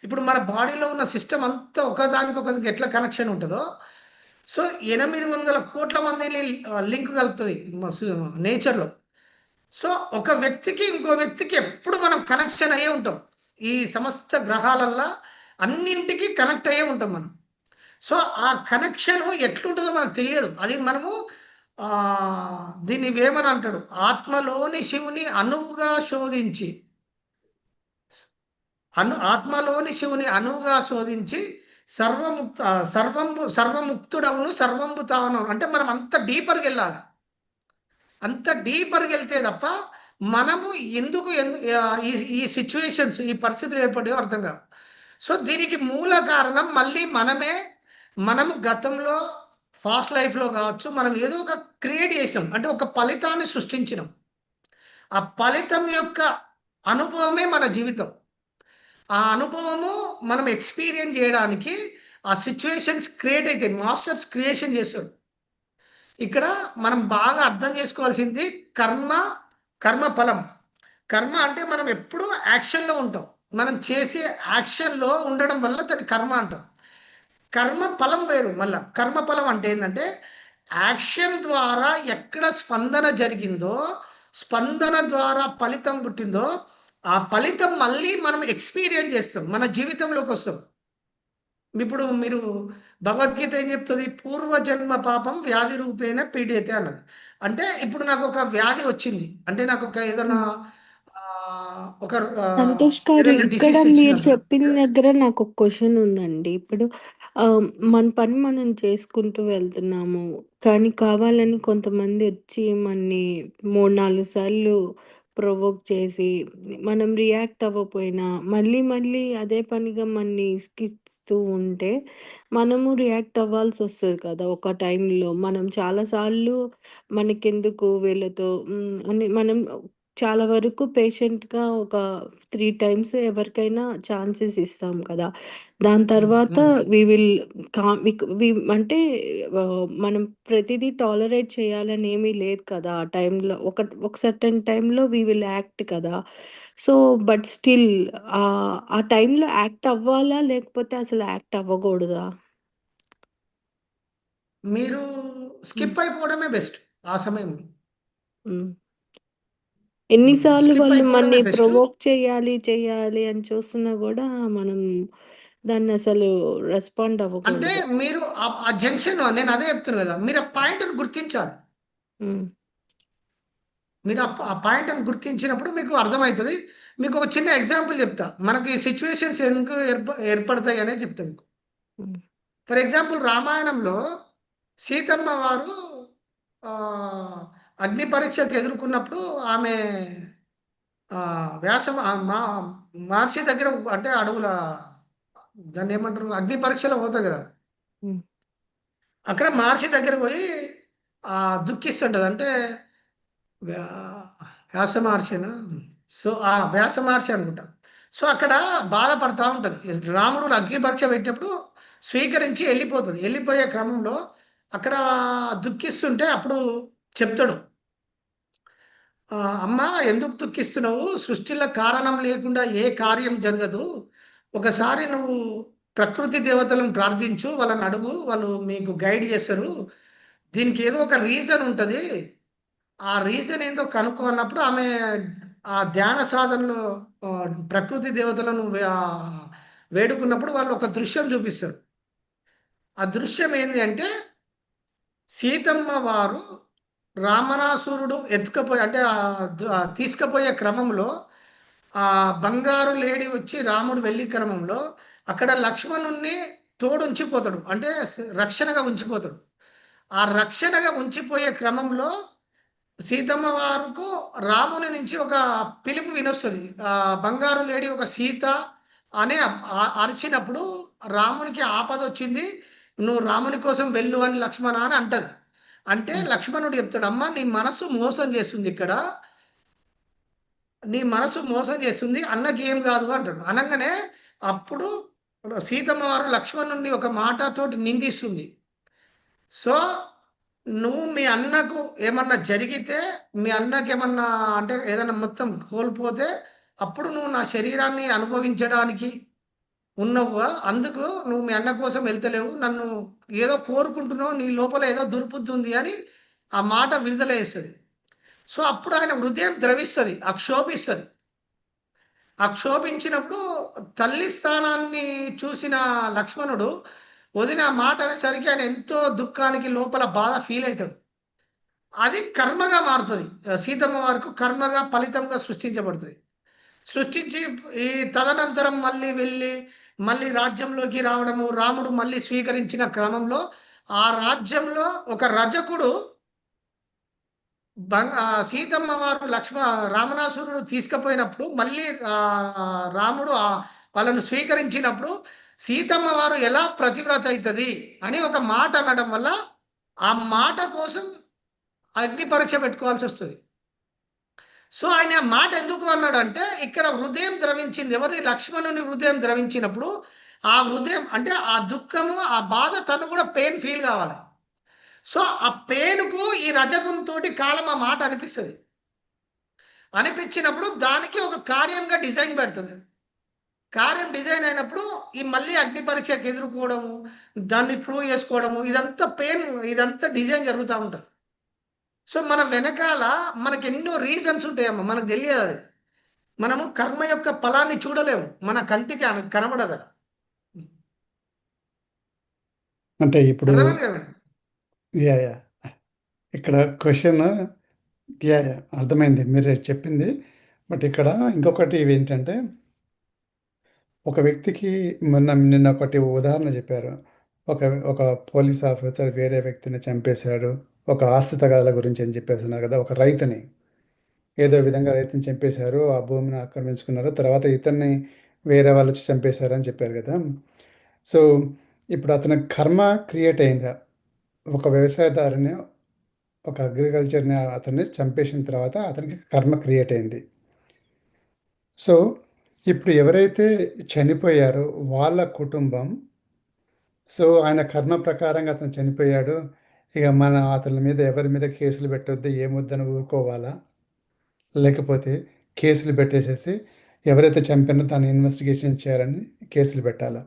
ఇప్పుడు మన బాడీలో ఉన్న సిస్టమ్ అంతా ఒకదానికొకదానికి ఎట్లా కనెక్షన్ ఉంటదో, సో 800,00,00,000 మందిని లింక్ కలుపుతది నేచర్‌లో. సో ఒక వ్యక్తికి, ఇంకో వ్యక్తికి ఎప్పుడు మనం కనెక్షన్ అయ్యే ఉంటాం. ఈ సమస్త గ్రహాలల్లా అన్నింటికి కనెక్ట్ అయ్యే ఉంటాం మనం. సో, ఆ కనెక్షను ఎట్లుంటదో మనకు తెలియదు. అది మనము దీన్ని వేమని అంటాడు. ఆత్మలోని శివుని అణువుగా శోధించి, ఆత్మలోని శివుని అణువుగా శోధించి సర్వముక్తుడవును సర్వంబు తాను. అంటే మనం అంత డీపర్‌గెళ్ళాలి. అంత డీపర్‌గెళ్తే తప్ప మనము ఎందుకు ఈ ఈ సిట్యుయేషన్స్, ఈ పరిస్థితులు ఏర్పడ్డాయో అర్థం కావు. సో, దీనికి మూల కారణం మళ్ళీ మనమే. మనము గతంలో ఫాస్ట్ లైఫ్‌లో కావచ్చు, మనం ఏదో ఒక క్రియేట్ చేసినాం. అంటే ఒక ఫలితాన్ని సృష్టించినాం. ఆ ఫలితం యొక్క అనుభవమే మన జీవితం. ఆ అనుభవము మనం ఎక్స్‌పీరియన్స్ జేయడానికి ఆ సిట్యుయేషన్స్ క్రియేట్ అయితాయి. మాస్టర్స్ క్రియేషన్ చేస్తాడు. ఇక్కడ మనం బాగా అర్థం చేసుకోవాల్సింది కర్మ, కర్మ ఫలం. కర్మ అంటే మనం ఎప్పుడూ యాక్షన్‌లో ఉంటాం. మనం చేసే యాక్షన్‌లో ఉండడం వల్ల దాన్ని కర్మ అంటాం. కర్మ ఫలం వేరు మళ్ళా. కర్మ ఫలం అంటే ఏందంటే, యాక్షన్ ద్వారా ఎక్కడ స్పందన జరిగిందో, స్పందన ద్వారా ఫలితం పుట్టిందో, ఆ ఫలితం మళ్ళీ మనం ఎక్స్‌పీరియన్స్ చేస్తాం. మన జీవితంలోకొస్తాం. ఇప్పుడు మీరు భగవద్గీత ఏం చెప్తది? పూర్వజన్మ పాపం వ్యాధి రూపేణ పీడ్యతే అన్నది. అంటే ఇప్పుడు నాకొక వ్యాధి వచ్చింది. అంటే నాకొక ఏదన్నా హ్మ్. ఒక సంతోష్ గారు, ఏదైనా ఇక్కడ డిసీజ్ మీరు వచ్చినప్పుడు చెప్పిన దగ్గర నాకొక క్వెషన్ ఉందండి. ఇప్పుడు మన పని మనం చేసుకుంటూ వెళ్తున్నాము. కానీ కావాలని కొంతమంది వచ్చి మనని 3, 4 సార్లు ప్రొవోక్ చేసి, మనం రియాక్ట్ అవ్వపోయినా, మళ్ళీ మళ్ళీ అదే పనిగా మనని ఇసికిస్తూ ఉంటే, మనము రియాక్ట్ అవ్వాల్సొస్తది కదా! ఒక టైంలో. మనం చాలా సార్లు మనకెందుకు వీళ్ళతో అని మనం చాలా వరకు పేషెంట్‌గా ఒక 3 టైమ్స్ ఎవరికైనా ఛాన్సెస్ ఇస్తాం కదా! దాని హ్మ్. తర్వాత హ్మ్. వి విల్ అంటే మనం ప్రతిదీ టాలరేట్ చేయాలని ఏమీ లేదు కదా! ఆ టైంలో ఒక సర్టెన్ టైంలో వి విల్ యాక్ట్ కదా! సో, బట్ స్టిల్ ఆ టైంలో యాక్ట్ అవ్వాలా? లేకపోతే అసలు యాక్ట్ అవ్వకూడదా? మీరు హ్మ్. స్కిప్ అయిపోవడమే బెస్ట్ ఆ సమయంలో. హ్మ్. ఎన్ని సార్లు స్కిప్ వాళ్ళు అయిపోవడమే మనని బెస్ట్. ప్రొవోక్ చేయాలి అని చూస్తున్నా గూడా మనం దాన్నసలు రెస్పాండ్ అంటే అవ్వకూడదు. మీరు ఆ జంక్షన్ నేను అదే చెప్తున్నా గదా! మీరు ఆ పాయింట్‌ని గుర్తించాలి. హ్మ్. మీరు ఆ పాయింట్‌ని గుర్తించినప్పుడు మీకు అర్థమైతది. మీకు ఒక చిన్న ఎగ్జాంపుల్ చెప్తా. మనకి సిట్యుయేషన్స్ ఎందుకు ఏర్పడతాయి అనేది చెప్తా మీకు. హ్మ్. ఫర్ ఎగ్జాంపుల్ రామాయణంలో సీతమ్మ వారు ఆహ్, అగ్ని పరీక్షకు ఎదుర్కొన్నప్పుడు ఆమె మా మహర్షి దగ్గర అంటే అడవుల దాన్నేమంటారు? అగ్ని పరీక్షలో పోతది గదా! హ్మ్. అక్కడ మహర్షి దగ్గరకి పోయి దుఃఖిస్తుంటది. అంటే వ్యా వ్యాస మహర్షేనా? సో, వ్యాస మహర్షి అనుకుంటా. సో, అక్కడ బాధపడతా ఉంటది. రాముడు అగ్ని పరీక్ష పెట్టినప్పుడు స్వీకరించి ఎళ్ళిపోతది. ఎళ్ళిపోయే క్రమంలో అక్కడ దుఃఖిస్తుంటే అప్పుడు చెప్తాడు. "అమ్మా ఎందుకు దుఃఖిస్తున్నావు? సృష్టిలో కారణం లేకుండా ఏ కార్యం జరగదు. ఒకసారి నువ్వు ప్రకృతి దేవతలను ప్రార్థించు. వాళ్ళని అడుగు. వాళ్ళు మీకు గైడ్ చేస్తారు. దీనికి ఏదో ఒక రీజన్ ఉంటది. ఆ రీజన్ ఏందో కనుక్కో" అన్నప్పుడు ఆమె ఆ ధ్యాన సాధనలో ప్రకృతి దేవతలను వేడుకున్నప్పుడు వాళ్ళు ఒక దృశ్యం చూపిస్తారు. ఆ దృశ్యం ఏంది అంటే సీతమ్మ వారు రామనాసురుడు ఎత్తుకపోయి అంటే తీసుకుపోయే క్రమంలో బంగారు లేడి వచ్చి రాముడు వెళ్ళే క్రమంలో అక్కడ లక్ష్మణుడిని తోడుంచిపోతాడు. అంటే రక్షణగా ఉంచిపోతాడు. ఆ రక్షణగా ఉంచిపోయే క్రమంలో సీతమ్మ వారుకు రాముని నుంచి ఒక పిలుపు వినొస్తది. బంగారు లేడి ఒక సీత అని అరిచినప్పుడు రామునికి ఆపదొచ్చింది. నువ్వు రాముని కోసం వెళ్ళు అని లక్ష్మణ అని అంటది. అంటే హ్మ్. లక్ష్మణుడు చెప్తాడు, "అమ్మ నీ మనసు మోసం చేస్తుందిక్కడ. నీ మనసు మోసం చేస్తుంది. అన్నకేం గాదు" అంటాడు. అనంగానే అప్పుడు సీతమ్మ వారు లక్ష్మణుడిని ఒక మాటతోటి నిందిస్తుంది. సో, నువ్వు మీ అన్నకు ఏమన్నా జరిగితే, మీ అన్నకేమన్నా అంటే ఏదన్నా మొత్తం కోల్పోతే, అప్పుడు నువ్వు నా శరీరాన్ని అనుభవించడానికి ఉన్నవుగా. అందుకు నువ్వు మీ అన్న కోసం వెళ్తలేవు. నన్ను ఏదో కోరుకుంటున్నావు. నీ లోపల ఏదో దుర్బుద్ధి ఉంది అని ఆ మాట విడుదల చేస్తది. సో, అప్పుడు ఆయన హృదయం ద్రవిస్తది. క్షోభిస్తది. క్షోభించినప్పుడు తల్లి స్థానాన్ని చూసిన లక్ష్మణుడు వదిన ఆ మాట అనేసరికి ఆయన ఎంతో దుఃఖానికి లోపల బాధ ఫీల్ అయితాడు. అది కర్మగా మారుతది. సీతమ్మ వారికి కర్మగా, ఫలితంగా సృష్టించబడుతది. సృష్టించి ఈ తదనంతరం మళ్ళీ వెళ్ళి, మళ్ళీ రాజ్యంలోకి రావడము, రాముడు మళ్ళీ స్వీకరించిన క్రమంలో, ఆ రాజ్యంలో ఒక రజకుడు సీతమ్మ వారు రామనాసురుడు తీసుకుపోయినప్పుడు మళ్ళీ రాముడు వాళ్ళను స్వీకరించినప్పుడు, సీతమ్మ వారు ఎలా ప్రతివ్రత అయితది అని ఒక మాట అనడం వల్ల ఆ మాట కోసం అగ్ని పరీక్ష పెట్టుకోవాల్సి వస్తుంది. సో ఆయన ఆ మాట ఎందుకు అన్నాడంటే, ఇక్కడ హృదయం ద్రవించింది. ఎవరిది? లక్ష్మణుని హృదయం ద్రవించినప్పుడు, ఆ హృదయం అంటే ఆ దుఃఖము, ఆ బాధ తను కూడా పెయిన్ ఫీల్ కావాలి. సో ఆ పెయిన్‌కు ఈ రజగునితోటి కాలం ఆ మాట అనిపిస్తది. అనిపించినప్పుడు దానికి ఒక కార్యంగా డిజైన్ పెడతది. కార్యం డిజైన్ అయినప్పుడు ఈ మళ్ళీ అగ్ని పరీక్షకు ఎదుర్కోవడము, దాన్ని ప్రూవ్ చేసుకోవడము, ఇదంతా పెయిన్, ఇదంతా డిజైన్ జరుగుతా ఉంటది. సో మన వెనకాల మనకెన్నో రీజన్స్ ఉంటాయమ్మ. మనకు తెలియదది. మనము కర్మ యొక్క ఫలాన్ని చూడలేము. మన కంటికి కనబడదది. అంటే ఇప్పుడు అర్థమైంది కదా మేడం? యాహ్! యాహ్! ఇక్కడ క్వెషన్ యాహ్! యాహ్! అర్థమైంది మీరు చెప్పింది. బట్ ఇక్కడ ఇంకొకటి ఏంటంటే, ఒక వ్యక్తికి నిన్న ఒకటి ఉదాహరణ చెప్పారు. ఒక ఒక పోలీస్ ఆఫీసర్ వేరే వ్యక్తిని చంపేశాడు. ఒక ఆస్తి తగాదాల గురించి అని చెప్పేసన్నారు కదా! ఒక రైతుని. ఏదో విధంగా రైతుని చంపేశారు. ఆ భూమిని ఆక్రమించుకున్నారు. తర్వాత ఇతన్ని వేరే వాళ్ళొచ్చి చంపేశారని చెప్పారు కదా! సో, ఇప్పుడు అతనికి కర్మ క్రియేట్ అయిందా? ఒక వ్యవసాయదారుని, ఒక అగ్రికల్చర్‌ని అతన్ని చంపేసిన తర్వాత అతనికి కర్మ క్రియేట్ అయింది. సో, ఇప్పుడు ఎవరైతే చనిపోయారో వాళ్ళ కుటుంబం, సో, ఆయన కర్మ ప్రకారంగా అతను చనిపోయాడు. ఇక అతని మీద ఎవరి మీద కేసులు పెట్టొద్దు, ఏమొద్దని ఊరుకోవాలా? లేకపోతే కేసులు పెట్టేసేసి ఎవరైతే చంపారో దాన్ని ఇన్వెస్టిగేషన్ చేయాలని కేసులు పెట్టాలా?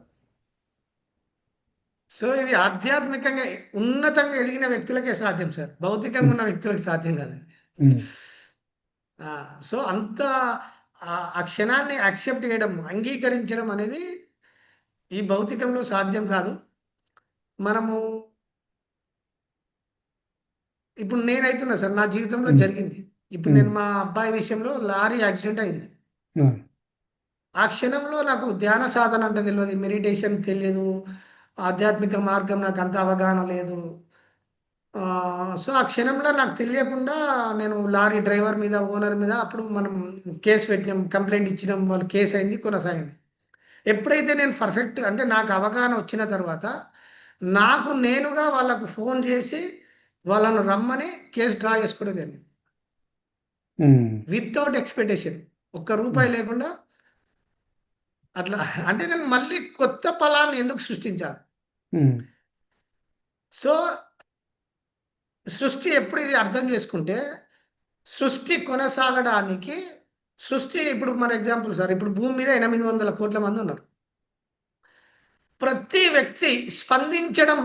సో ఇది ఆధ్యాత్మికంగా ఉన్నతంగా ఎదిగిన వ్యక్తులకే సాధ్యం సార్. భౌతికంగా హ్మ్. ఉన్న వ్యక్తులకు సాధ్యం కాదు. హ్మ్. సో అంత ఆ క్షణాన్ని యాక్సెప్ట్ చేయడం, అంగీకరించడం అనేది ఈ భౌతికంలో సాధ్యం కాదు. మనము ఇప్పుడు నేనైతున్నా సార్. నా జీవితంలో హ్మ్. జరిగింది. ఇప్పుడు హ్మ్. నేను మా అబ్బాయి విషయంలో లారీ యాక్సిడెంట్ అయింది. ఆ! ఆ క్షణంలో నాకు ధ్యాన సాధన అంటే తెలవదు. మెడిటేషన్ తెలియదు. ఆధ్యాత్మిక మార్గం నాకు అంత అవగాహన లేదు. సో, ఆ క్షణంలో నాకు తెలియకుండా నేను లారీ డ్రైవర్ మీద, ఓనర్ మీద అప్పుడు మనం కేస్ పెట్టినాం. కంప్లెయింట్ ఇచ్చినాం. వాళ్ళు కేస్ అయింది. కొనసాగింది. ఎప్పుడైతే నేను పర్ఫెక్ట్ అంటే నాకు అవగాహన వచ్చిన తర్వాత, నాకు నేనుగా వాళ్ళకు ఫోన్ చేసి, వాళ్ళను రమ్మని కేస్ డ్రా చేసుకోవడం జరిగింది. హ్మ్. Without expectation. ఒక్క హ్మ్. రూపాయి లేకుండా అట్లా అంటే నేను మళ్ళీ కొత్త ఫలాన్ని ఎందుకు సృష్టించాలి? హ్మ్. సో, సృష్టి ఎప్పుడు ఇది అర్థం చేసుకుంటే, సృష్టి కొనసాగడానికి సృష్టి ఇప్పుడు ఫర్ ఎగ్జాంపుల్ సార్, ఇప్పుడు భూమి మీద 800,00,00,000 మంది ఉన్నారు. ప్రతి వ్యక్తి స్పందించడం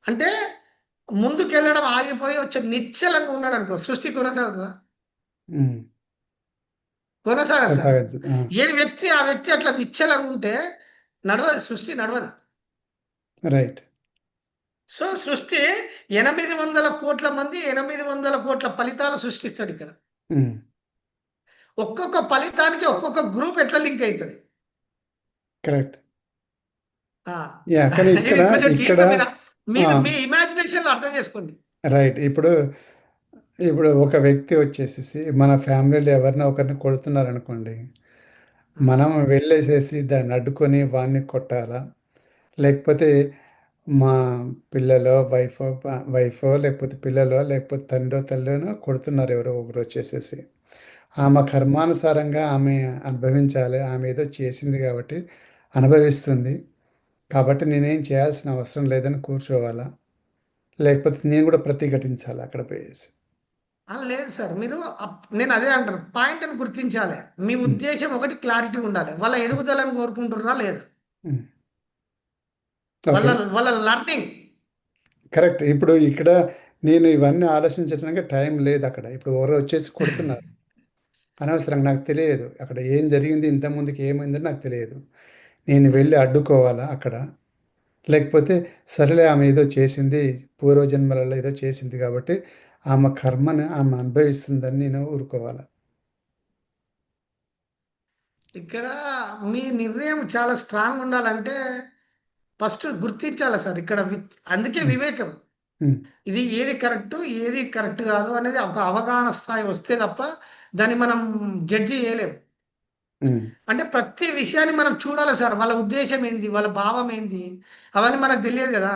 అంటే ముందుకెళ్ళడం ఆగిపోయి వచ్చి నిశ్చలంగా ఉన్నాడనుకో సృష్టి కొనసాగుతదా? హ్మ్. కొనసాగదు సార్. కొనసాగించు. ఆ! ఆ వ్యక్తి అట్లా నిశ్చలంగా ఉంటే నడవదు. సృష్టి నడవదు. రైట్. సో, సృష్టి 800,00,00,000 మంది 800,00,00,000 ఫలితాలు సృష్టిస్తాడిక్కడ. హ్మ్. ఒక్కొక్క ఫలితానికి ఒక్కొక్క గ్రూప్ ఎట్లా లింక్ అయితది. కరెక్ట్. ఆ! యాహ్! కానీ ఇది కొంచెం ఇక్కడ డీప్‌గా మీరు ఆ! మీ ఇమాజినేషన్‌లో అర్థం చేసుకోండి. రైట్. ఇప్పుడు ఒక వ్యక్తి వచ్చేసేసి మన ఫ్యామిలీలో ఎవరినో ఒకరిని కొడుతున్నారనుకోండి. ఆ! మనం వెళ్ళేసేసి దాన్ని అడ్డుకొని వాడిని కొట్టాలా? లేకపోతే మా పిల్లలో, వైఫో లేకపోతే పిల్లలో, లేకపోతే తండ్రో, తల్లోనో కొడుతున్నారు ఎవరో ఒకరొచ్చేసేసి. ఆమె కర్మానుసారంగా ఆమె అనుభవించాలి. ఆమె ఏదో చేసింది కాబట్టి అనుభవిస్తుంది. కాబట్టి నేనేం చేయాల్సిన అవసరం లేదని కూర్చోవాలా? లేకపోతే నేను కూడా ప్రతిఘటించాలా అక్కడ పోయేసి? లేదు సార్. మీరు నేను అదే అంటాను. పాయింట్‌ని గుర్తించాలి. మీ హ్మ్. ఉద్దేశ్యం ఒకటి క్లారిటీ ఉండాలి. వాళ్ళ ఎదుగుదలను కోరుకుంటుర్రా లేదా? హ్మ్. వాళ్ళ ఓకే. వాళ్ళ లర్నింగ్. కరెక్ట్. ఇప్పుడు ఇక్కడ నేను ఇవన్నీ ఆలోచించడానికి టైం లేదక్కడ. ఇప్పుడు ఎవరో వచ్చేసి కొడుతున్నారు. అనవసరంగా నాకు తెలియదు. అక్కడ ఏం జరిగింది, ఇంతకుముందుకి ఏమైందని నాకు తెలియదు. నేను వెళ్లి అడ్డుకోవాలా అక్కడ? లేకపోతే సరేలే ఆమె ఏదో చేసింది, పూర్వజన్మలలో ఏదో చేసింది కాబట్టి ఆమె కర్మని ఆమె అనుభవిస్తుందని నేను ఊరుకోవాలా? ఇక్కడ మీ నిర్ణయం చాలా స్ట్రాంగ్ ఉండాలంటే ఫస్ట్ గుర్తించాలి సార్. ఇక్కడ అందుకే హ్మ్. వివేకం. హ్మ్. ఇది ఏది కరెక్టు, ఏది కరెక్ట్ కాదు అనేది ఒక అవగాహన స్థాయి వస్తే తప్ప దాన్ని మనం జడ్జి చేయలేం. హ్మ్. అంటే ప్రతి విషయాన్ని మనం చూడాలి సార్. వాళ్ళ ఉద్దేశ్యం ఏంది? వాళ్ళ భావం ఏంది? అవన్నీ మనకు తెలియదు గదా!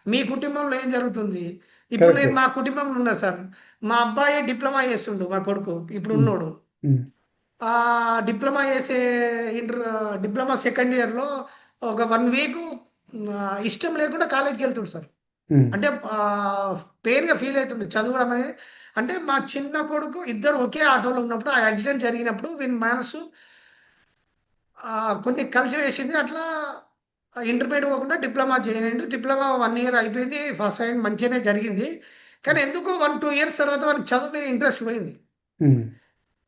మీ కుటుంబంలో ఏం జరుగుతుంది? ఇప్పుడు కరెక్టే. నేను మా కుటుంబంలో ఉన్నా సార్. మా అబ్బాయి డిప్లొమా చేస్తుండు మా కొడుకు హ్మ్. ఇప్పుడున్నోడు. హ్మ్. డిప్లొమా చేసే డిప్లొమా సెకండ్ ఇయర్‌లో ఒక 1 వీకు ఇష్టం లేకుండా కాలేజ్‌కెళ్తుండు సార్. హ్మ్. అంటే పెయిన్‌గా ఫీల్ అయితుండు చదవడం అనేది. అంటే మా చిన్న కొడుకు ఇద్దరు ఒకే ఆటోలో ఉన్నప్పుడు ఆ యాక్సిడెంట్ జరిగినప్పుడు వీని మనసు కొన్ని కలిసివేసింది. అట్లా ఇంటర్మీడియేట్ పోకుండా డిప్లొమా జాయిన్ అయిండు. డిప్లొమా 1 ఇయర్ అయిపోయింది. ఫస్ట్ టైమ్ మంచిగానే జరిగింది. కానీ ఎందుకో 1, 2 ఇయర్స్ తర్వాత వానికి చదువు మీద ఇంట్రెస్ట్ పోయింది. హ్మ్.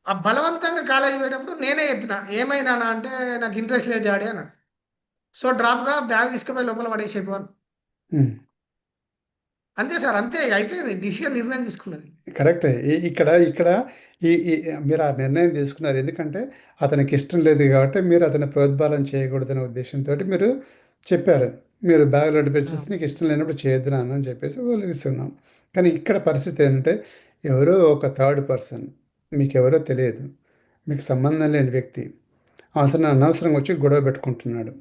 ఆ బలవంతంగా కాలేజ్‌కి పోయేటప్పుడు నేనే చెప్పిన, "ఏమైంది నాన్న" అంటే, "నాకు ఇంట్రెస్ట్ లేదు డాడీ" అన్నాడు. సో, డ్రాప్‌గా బ్యాగ్ తీసుకుపోయి లోపల పడేసేయి పో అని. హ్మ్. అంతే సార్. అంతే అయిపోయింది. నిర్ణయం తీసుకున్నది. కరెక్టే. ఇక్కడ ఈ ఈ మీరు ఆ నిర్ణయం తీసుకున్నారు. ఎందుకంటే అతనికి ఇష్టం లేదు గాబట్టి మీరు అతన్ని ప్రోద్బలం చేయకూడదనే ఉద్దేశ్యంతోటి మీరు చెప్పారు. మీరు బ్యాగ్‌లో ఆ! పెట్టేసేసి నీకు ఇష్టం లేనప్పుడు చేయొద్దు నాన్న అని చెప్పేసి వదిలేస్తున్నాం. కానీ ఇక్కడ పరిస్థితి ఏంటంటే ఎవరో ఒక థర్డ్ పర్సన్ మీకెవరో తెలియదు. మీకు సంబంధం లేని వ్యక్తి అనవసరంగా వచ్చి గొడవ పెట్టుకుంటున్నాడు.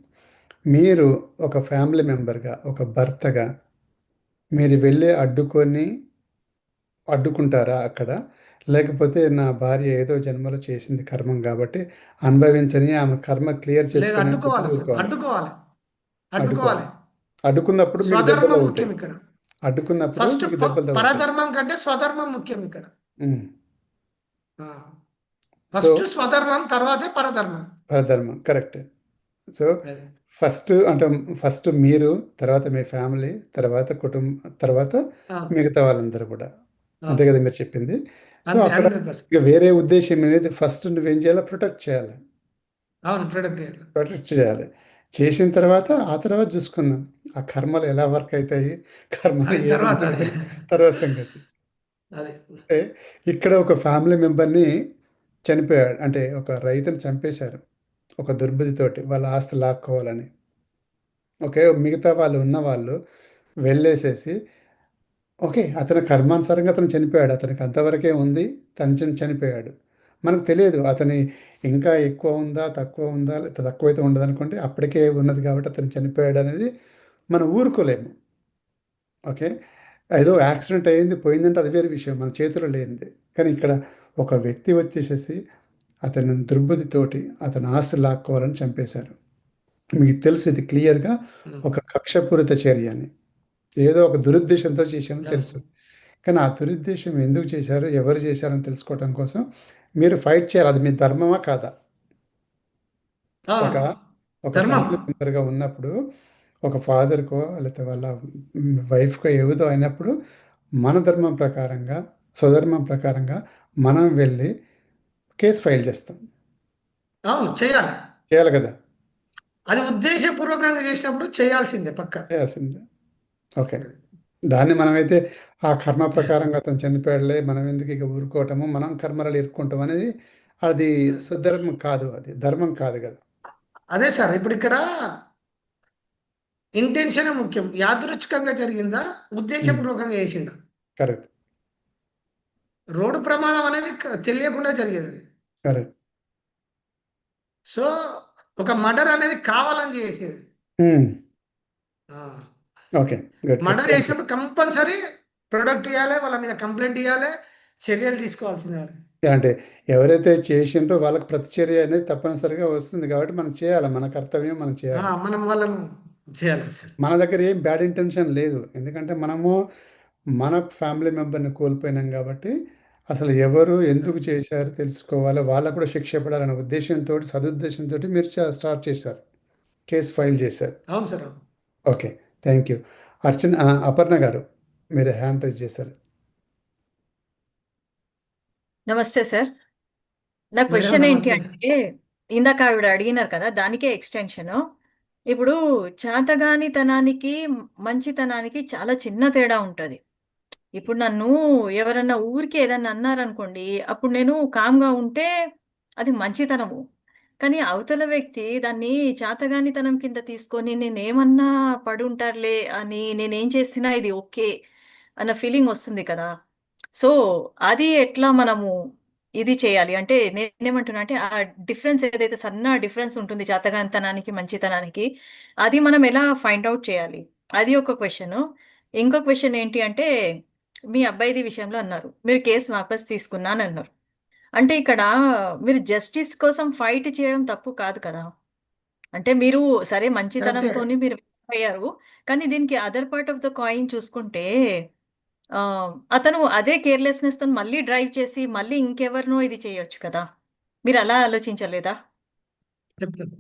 మీరు ఒక ఫ్యామిలీ మెంబర్‌గా, ఒక భర్తగా మీరు వెళ్లి అడ్డుకుంటారా అక్కడ? లేకపోతే నా భార్య ఏదో జన్మలో చేసింది కర్మం గాబట్టి అనుభవించని ఆమె కర్మ క్లియర్ లేదు చేసుకొని అని చెప్పి అడ్డుకోవాలి సార్. ఊరుకోవాలా? అడ్డుకోవాలి. అడ్డుకోవాలి. అడ్డుకోవాలి. అడ్డుకున్నప్పుడు మీకు దెబ్బలు స్వధర్మం తగులుతాయి. ముఖ్యం ఇక్కడ. అడ్డుకున్నప్పుడు ఫస్ట్ మీకు దెబ్బలు తగులుతాయి. పరధర్మం కంటే స్వధర్మం ముఖ్యం ఇక్కడ. హ్మ్. ఆ! సో, ఫస్ట్ స్వధర్మం తర్వాతే పరధర్మం. పరధర్మం కరెక్ట్. సో, అది. ఫస్ట్ అంటే ఫస్ట్ మీరు, తర్వాత మీ ఫ్యామిలీ, తర్వాత అవును. మిగతా వాళ్ళందరూ గూడా. అంతే అవును. గదా మీరు చెప్పింది. సో, అంతే అక్కడ 100%. ఇక వేరే ఉద్దేశ్యం అనేది ఫస్ట్ నువ్వేం చేయాలి? ప్రొటెక్ట్ చేయాలి. అవును. ప్రొడక్ట్ చేయాలి. ప్రొటెక్ట్ చేయాలి. చేసిన తర్వాత, ఆ తర్వాత జూసుకుందాం. ఆ కర్మలు ఎలా వర్క్ అయితాయి? కర్మని అది ఏ తర్వాత విధంగా అది. తర్వాత సంగతి. అది. అంటే ఇక్కడ ఒక ఫ్యామిలీ మెంబర్‌ని చనిపోయాడు. అంటే ఒక రైతుని చంపేశారు. ఒక దుర్బుద్ధితోటి వాళ్ళ ఆస్తి లాక్కోవాలని. ఓకే. మిగతా ఉన్నవాళ్ళు వెళ్ళేసేసి ఓకే. అతని కర్మానుసారంగా అతను చనిపోయాడు. అతనికి అంతవరకే ఉంది. చనిపోయాడు. మనకు తెలియదు అతని ఇంకా ఎక్కువ ఉందా? తక్కువ ఉందా? లేతే తక్కువైతే ఉండదనుకోండి. అప్పటికే ఉన్నది కాబట్టి అతను చనిపోయాడనేది మనం ఊరుకోలేము. ఓకే. ఏదో యాక్సిడెంట్ అయింది, పోయిందంటే అది వేరే విషయం. మన చేతిలో లేనిది. కానీ ఇక్కడ ఒక వ్యక్తి వచ్చేసేసి అతని దుర్బుద్ధితోటి అతని ఆస్తి లాక్కోవాలని చంపేశారు. మీకు తెలుసు ఇది క్లియర్‌గా హ్మ్. ఒక కక్షపూరిత చర్య అని. ఏదో ఒక దురుద్దేశంతో చేశారని అవును తెలుసు. సార్. కానీ ఆ దురుద్దేశం ఎందుకు చేశారు? ఎవరు చేశారని తెలుసుకోవటం కోసం మీరు ఫైట్ చేయాలి. అది మీ ధర్మమా? కాదా? ఒక, అవును. ఒక ధర్మం. ఫ్యామిలీ మెంబర్‌గా ఉన్నప్పుడు ఒక ఫాదర్‌కో లేతే వాళ్ళ వైఫ్‌కో ఏదో అయినప్పుడు మన ధర్మం ప్రకారంగా, స్వధర్మం ప్రకారంగా మనం వెళ్లి కేస్ ఫైల్ చేస్తాం. అవును. చేయాలి. చేయాలి గదా! అది ఉద్దేశపూర్వకంగా చేసినప్పుడు చేయాల్సిందే పక్కా. చేయాల్సిందే. ఓకే. అది. దాన్ని మనమైతే ఆ కర్మ ప్రకారంగా అతను చనిపోయాడులే మనం ఎందుకు ఇక ఊరుకోవటము, మనం కర్మలలో ఇరుక్కుంటాం అనేది అది సుధర్మం కాదు అది. ధర్మం కాదు గదా! అదే సార్. ఇప్పుడిక్కడ ఇంటెన్షనే ముఖ్యం. యాదృచ్ఛికంగా జరిగిందా? హ్మ్. ఉద్దేశపూర్వకంగా చేసిండా? కరెక్ట్. రోడ్డు ప్రమాదం అనేది తెలియకుండా జరిగేదది. కరెక్ట్. సో, ఒక మర్డర్ అనేది కావాలని చేసేది. హ్మ్. ఆ! Okay. Good. Good. Murder thank you. చేసినప్పుడు కంపల్సరీ ప్రొడక్ట్ ఇయ్యాలే. వాళ్ళ మీద కంప్లెయింట్ ఇయ్యాలే. చర్యలు తీసుకోవాల్సిందే వాళ్ళు. అంటే ఎవరైతే చేసిండ్రో వాళ్ళకి ప్రతిచర్య అనేది తప్పనిసరిగా వస్తుంది కాబట్టి మనం చేయాలి. మన కర్తవ్యం మనం చేయాలి. మనం వాళ్ళను చేయాలి సార్. మన దగ్గర ఏం బ్యాడ్ ఇంటెన్షన్ లేదు. ఎందుకంటే మనము మన ఫ్యామిలీ మెంబర్‌ని కోల్పోయినాం గాబట్టి, అసలు ఎవరు ఎందుకు చేశారు తెలుసుకోవాలి. వాళ్ళకి కూడా శిక్ష పడాలనే ఉద్దేశ్యంతోటి, సదుద్దేశంతోటి మీరు స్టార్ట్ చేశారు. కేస్ ఫైల్ చేశారు. అవును సార్. అవును. ఓకే. Thank you. అపర్ణ గారు మీరు హ్యాండ్ రైజ్ చేశారు. నమస్తే సార్. నా మేడం క్వెషన్ ఏంటి నమస్తే. అంటే, ఇందాక ఆవిడ అడిగినారు కదా! దానికే ఎక్స్‌టెన్షను. ఇప్పుడు చేతగానితనానికి, మంచితనానికి చాలా చిన్న తేడా ఉంటది. ఇప్పుడు నన్ను ఎవరన్నా ఊరికే ఏదన్నా అన్నారనుకోండి, అప్పుడు నేను కామ్‌గా ఉంటే అది మంచితనము. కానీ అవతల వ్యక్తి దాన్ని చేతగానితనం కింద తీసుకొని నేనేమన్నా పడుంటారులే అని నేనేం చేసినా ఇది ఓకే అన్న ఫీలింగ్ వస్తుంది కదా! సో, అది ఎట్లా మనము ఇది చేయాలి అంటే నేనేమంటున్నా అంటే ఆ డిఫరెన్స్ ఏదైతే సన్న డిఫరెన్స్ ఉంటుంది చేతగానితనానికి మంచితనానికి అది మనం ఎలా ఫైండ్ అవుట్ చేయాలి అది ఒక క్వశ్చన్. ఇంకో క్వశ్చన్ ఏంటి అంటే మీ అబ్బాయిది విషయంలో అన్నారు మీరు కేసు వాపస్ తీసుకున్నాను అన్నారు. అంటే ఇక్కడ మీరు జస్టిస్ కోసం ఫైట్ చేయడం తప్పు కాదు కదా. అంటే మీరు సరే కరెక్టే. మంచితనంతోని మీరు అయ్యారు. కానీ దీనికి other part of the coin చూసుకుంటే అతను అదే కేర్‌లెస్‌నెస్‌తోని మళ్ళీ డ్రైవ్ చేసి మళ్ళీ ఇంకెవరినో ఇది చేయొచ్చు కదా. మీరు అలా ఆలోచించలేదా? చెప్తాను.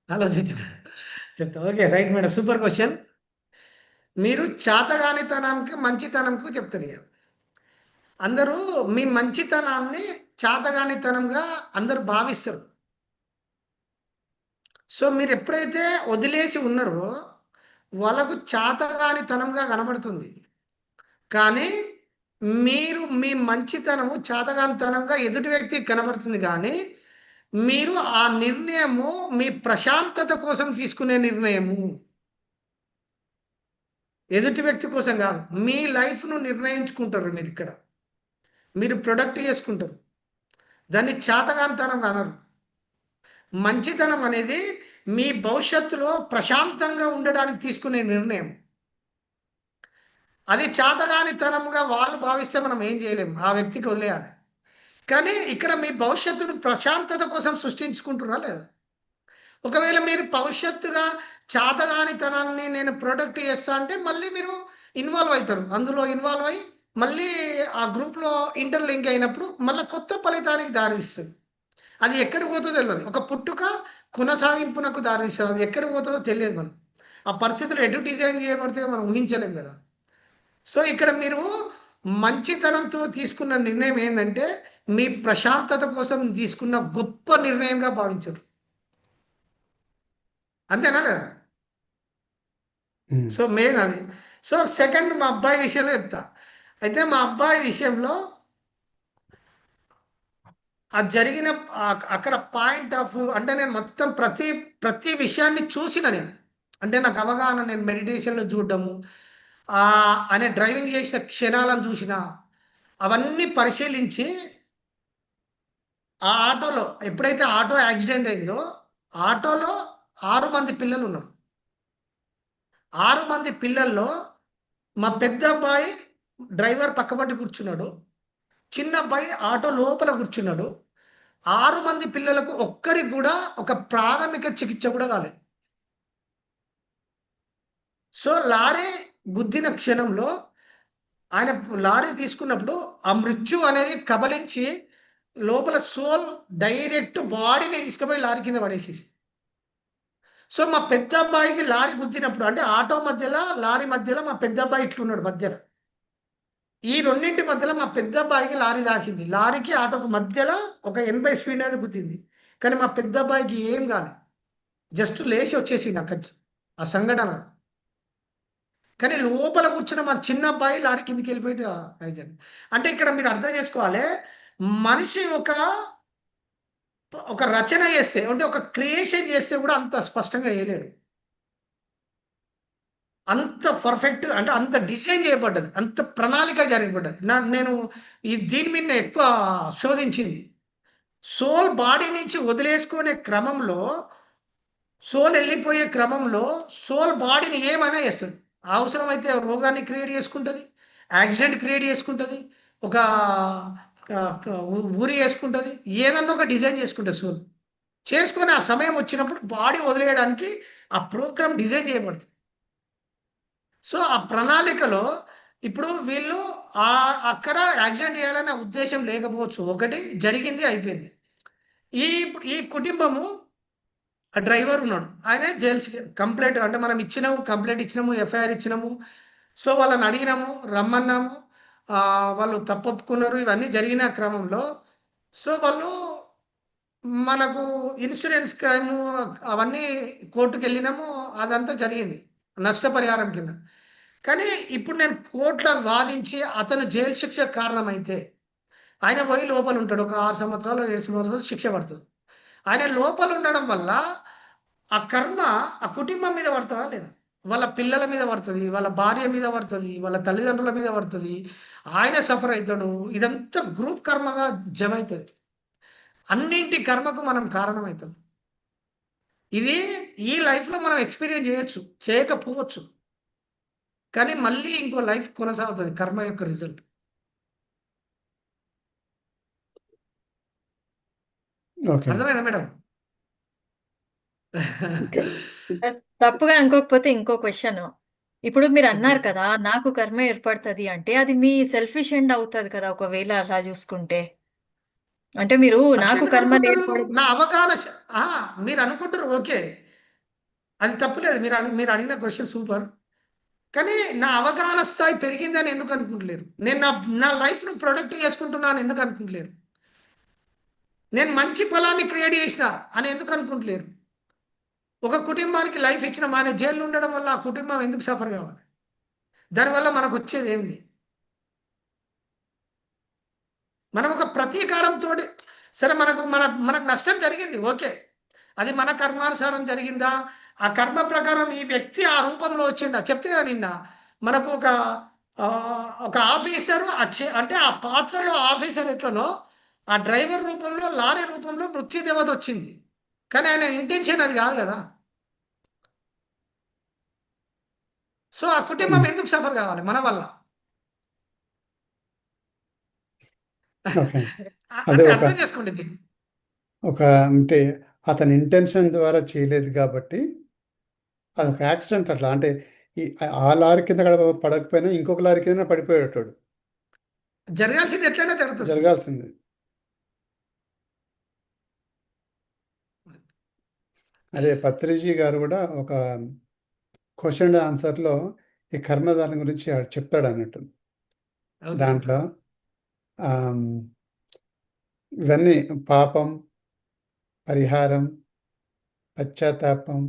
ఆలోచించిన. చెప్తా. Okay. Right madam. Super question. మీరు చాతగానితనంకి, మంచితనంకు చెప్తారిగ. అందరూ మీ మంచితనాన్ని చాతగానితనంగా అందరూ భావిస్తారు. సో, మీరెప్పుడైతే వదిలేసి ఉన్నారో, వాళ్ళకు చాతగానితనంగా కనబడుతుంది. కానీ, మీరు మీ మంచితనము చాతగానితనంగా ఎదుటి వ్యక్తికి కనబడుతుంది గానీ, మీరు ఆ నిర్ణయము మీ ప్రశాంతత కోసం తీసుకునే నిర్ణయము. ఎదుటి వ్యక్తి కోసం గాదు. మీ లైఫ్‌ను నిర్ణయించుకుంటారు మీరిక్కడ. మీరు ప్రొడక్ట్ చేసుకుంటారు. దాన్ని చాతగానితనం అనరు. మంచితనం అనేది మీ భవిష్యత్తులో ప్రశాంతంగా ఉండడానికి తీసుకునే నిర్ణయం. అది చాతగానితనంగా వాళ్ళు భావిస్తే మనం ఏం చేయలేం. ఆ వ్యక్తికి వదిలేయాలి. కానీ ఇక్కడ మీ భవిష్యత్తును ప్రశాంతత కోసం సృష్టించుకుంటుర్రా లేదా? ఒకవేళ మీరు భవిష్యత్తుగా చాతగానితనాన్ని నేను ప్రొటెక్ట్ చేస్తా అంటే మళ్ళీ మీరు ఇన్వాల్వ్ అయితారు. అందులో ఇన్వాల్వ్ అయ్యి మళ్ళీ ఆ గ్రూప్‌లో ఇంటర్‌లింక్ అయినప్పుడు మళ్ళా కొత్త ఫలితానికి దారితీస్తది. అది ఎక్కడికి పోతదో తెలవదు. ఒక పుట్టుక కొనసాగింపునకు దారితీస్తది. అది ఎక్కడికి పోతదో తెలియదు మనం. ఆ పరిస్థితులు ఎటు డిజైన్ చేయబడతాయో మనం ఊహించలేం గదా! సో, ఇక్కడ మీరు మంచితనంతో తీసుకున్న నిర్ణయం ఏందంటే, మీ ప్రశాంతత కోసం తీసుకున్న గొప్ప నిర్ణయంగా భావించరు. అంతేనా లేదా? హ్మ్. సో, మెయిన్ అది. సో, సెకండ్ మా అబ్బాయి విషయంలో చెప్తా. అయితే మా అబ్బాయి విషయంలో అది జరిగిన అక్కడ పాయింట్ ఆఫ్ అంటే నేను మొత్తం ప్రతి విషయాన్ని చూసిన నేను. అంటే నాకు అవగాహన నేను మెడిటేషన్‌లో చూడడము, ఆయన డ్రైవింగ్ చేసిన క్షణాలను చూసిన, అవన్నీ పరిశీలించి ఆ ఆటోలో ఎప్పుడైతే ఆటో యాక్సిడెంట్ అయిందో, ఆటోలో 6 మంది పిల్లలున్నారు. 6 మంది పిల్లల్లో మా పెద్దబ్బాయి డ్రైవర్ పక్కపంటి కూర్చున్నాడు. చిన్నబ్బాయి ఆటో లోపల కూర్చున్నాడు. 6 మంది పిల్లలకు ఒక్కరికి గూడా ఒక ప్రాథమిక చికిత్స గూడా కాలేదు. సో, లారీ గుద్దిన క్షణంలో ఆయన లారీ తీసుకున్నప్పుడు ఆ మృత్యు అనేది కబళించి లోపల సోల్ డైరెక్ట్ బాడీని తీసుకుపోయి లారీ కింద పడేసేసింది. సో, మా పెద్దబ్బాయికి లారీ గుద్దినప్పుడు అంటే ఆటో మధ్యలో, లారీ మధ్యలో మా పెద్దబ్బాయి ఇట్లున్నాడు మధ్యలో. ఈ రెండింటి మధ్యలో మా పెద్దబ్బాయికి లారీ తాకింది. లారీకి, ఆటోకి మధ్యలో ఒక 80 స్పీడ్ మీద గుద్దింది. కానీ మా పెద్దబ్బాయికి ఏం గాలే. జస్ట్ లేసి వచ్చేసిండు అక్కడి నుంచి. ఆ సంఘటన. కానీ లోపల కూర్చున్న మా చిన్నబ్బాయి లారీ కిందకెళ్ళిపోయి అయిజారు. అంటే ఇక్కడ మీరు అర్థం చేసుకోవాలి. మనిషి ఒక రచన చేస్తే అంటే ఒక క్రియేషన్ చేస్తే కూడా అంత స్పష్టంగా చేయలేడు. అంత పర్ఫెక్ట్ అంటే అంత డిజైన్ చేయబడ్డది. అంత ప్రణాళిక జరగబడ్డది. నేను దీని మీదనే ఎక్కువ శోధించింది. సోల్ బాడీ నుంచి వదిలేసుకునే క్రమంలో, సోల్ ఎళ్ళిపోయే క్రమంలో సోల్ బాడీని ఏమైనా చేస్తది. అవసరమైతే రోగాన్ని క్రియేట్ చేసుకుంటది. యాక్సిడెంట్ క్రియేట్ చేసుకుంటది. ఒక క క ఉరి చేసుకుంటది. ఏదన్నా ఒక డిజైన్ చేసుకుంటది సోల్. చేసుకొని ఆ సమయం వచ్చినప్పుడు బాడీ వదిలేయడానికి ఆ ప్రోగ్రామ్ డిజైన్ చేయబడుతుంది. సో, ఆ ప్రణాళికలో ఇప్పుడు వీళ్ళు అక్కడ యాక్సిడెంట్ చేయాలనే ఉద్దేశ్యం లేకపోవచ్చు. ఒకటి జరిగింది అయిపోయింది. ఈ కుటుంబము ఆ డ్రైవర్ ఉన్నాడు. ఆయన కంప్లెయింట్ అంటే మనం ఇచ్చినాము, కంప్లెయింట్ ఇచ్చినాము, ఎఫ్ఐఆర్ ఇచ్చినాము. సో, వాళ్ళని అడిగినాము, రమ్మన్నాము. వాళ్ళు తప్పొప్పుకున్నారు. ఇవన్నీ జరిగిన క్రమంలో సో, వాళ్ళు మనకు ఇన్సూరెన్స్ క్రైము అవన్నీ కోర్టుకెళ్ళినాము. అదంతా జరిగింది. నష్టపరిహారం కింద. కానీ ఇప్పుడు నేను కోర్ట్‌లో వాదించి అతను జైలు శిక్షకు కారణమైతే, ఆయన పోయి లోపలుంటాడు. ఒక 6 సంవత్సరాలు, 7 సంవత్సరాలు శిక్ష పడతది. ఆయన లోపలుండడం వల్ల ఆ కర్మ ఆ కుటుంబం మీద పడతదా లేదా? వాళ్ళ పిల్లల మీద పడుతుంది, వాళ్ళ భార్య మీద పడుతుంది, వాళ్ళ తల్లిదండ్రుల మీద పడుతుంది, ఆయన సఫర్ అవుతాడు. ఇదంతా గ్రూప్ కర్మగా జమ అవుతుంది. అన్నింటి కర్మకు మనం కారణమవుతాం. ఇది ఈ లైఫ్లో మనం ఎక్స్పీరియన్స్ చేయొచ్చు, చేయకపోవచ్చు, కానీ మళ్ళీ ఇంకో లైఫ్ కొనసాగుతుంది కర్మ యొక్క రిజల్ట్. ఓకే. అర్థమైందా మేడం? ఇంకా తప్పుగా అనుకోకపోతే ఇంకో క్వశ్చన్. ఇప్పుడు మీరు అన్నారు కదా, నాకు కర్మ ఏర్పడుతుంది అంటే, అది మీ సెల్ఫిష్ ఎండ్ అవుతుంది కదా ఒకవేళ అలా చూసుకుంటే. అంటే మీరు నాకు అట్లెందుకు కర్మ అనుకుంటారు? ఏర్పడు నా అవగాహన మీరు అనుకుంటారు, ఓకే, అది తప్పులేదు. మీరు అడిగిన క్వశ్చన్ సూపర్. కానీ నా అవగాహన స్థాయి పెరిగిందని ఎందుకు అనుకుంటలేరు? నేను నా లైఫ్ను ప్రొడక్ట్ చేసుకుంటున్నాను ఎందుకు అనుకుంటలేరు? నేను మంచి ఫలాన్ని క్రియేట్ చేసిన అని ఎందుకు అనుకుంటలేరు? ఒక కుటుంబానికి లైఫ్ ఇచ్చిన ఆయన జైల్లో ఉండడం వల్ల ఆ కుటుంబం ఎందుకు సఫర్ కావాలి? దానివల్ల మనకు వచ్చేది ఏంది? మనం ఒక ప్రతీకారంతో, సరే మనకు నష్టం జరిగింది, ఓకే, అది మన కర్మానుసారం జరిగిందా? ఆ కర్మ ప్రకారం ఈ వ్యక్తి ఆ రూపంలో వచ్చిండా? చెప్తే కదా నిన్న మనకు ఒక ఆఫీసరు అంటే ఆ పాత్రలో ఆఫీసర్ ఎట్లనో ఆ డ్రైవర్ రూపంలో, లారీ రూపంలో మృత్యుదేవత వచ్చింది. కానీ ఆయన ఇంటెన్షన్ అది కాదు కదా. సో ఆ కుటుంబం ఎందుకు సఫర్ కావాలి మన వల్ల? ఓకే. అదే అంటే ఒక అర్థం చేసుకోండి దీన్ని. ఒక అంటే అతని ఇంటెన్షన్ ద్వారా చేయలేదు కాబట్టి అదొక యాక్సిడెంట్ అట్లా. అంటే ఆ లారీ కింద పడకపోయినా ఇంకొక లారీ కింద పడిపోయేటోడు. జరగాల్సింది ఎట్లయినా జరుగుతుంది సార్. జరగాల్సింది. అదే పత్రిజీ గారు కూడా ఒక క్వశ్చన్ అండ్ ఆన్సర్‌లో ఈ కర్మధారణ గురించి చెప్తాడన్నట్టు. Okay sir. దాంట్లో ఆహ్, ఇవన్నీ పాపం, పరిహారం, పశ్చాత్తాపం,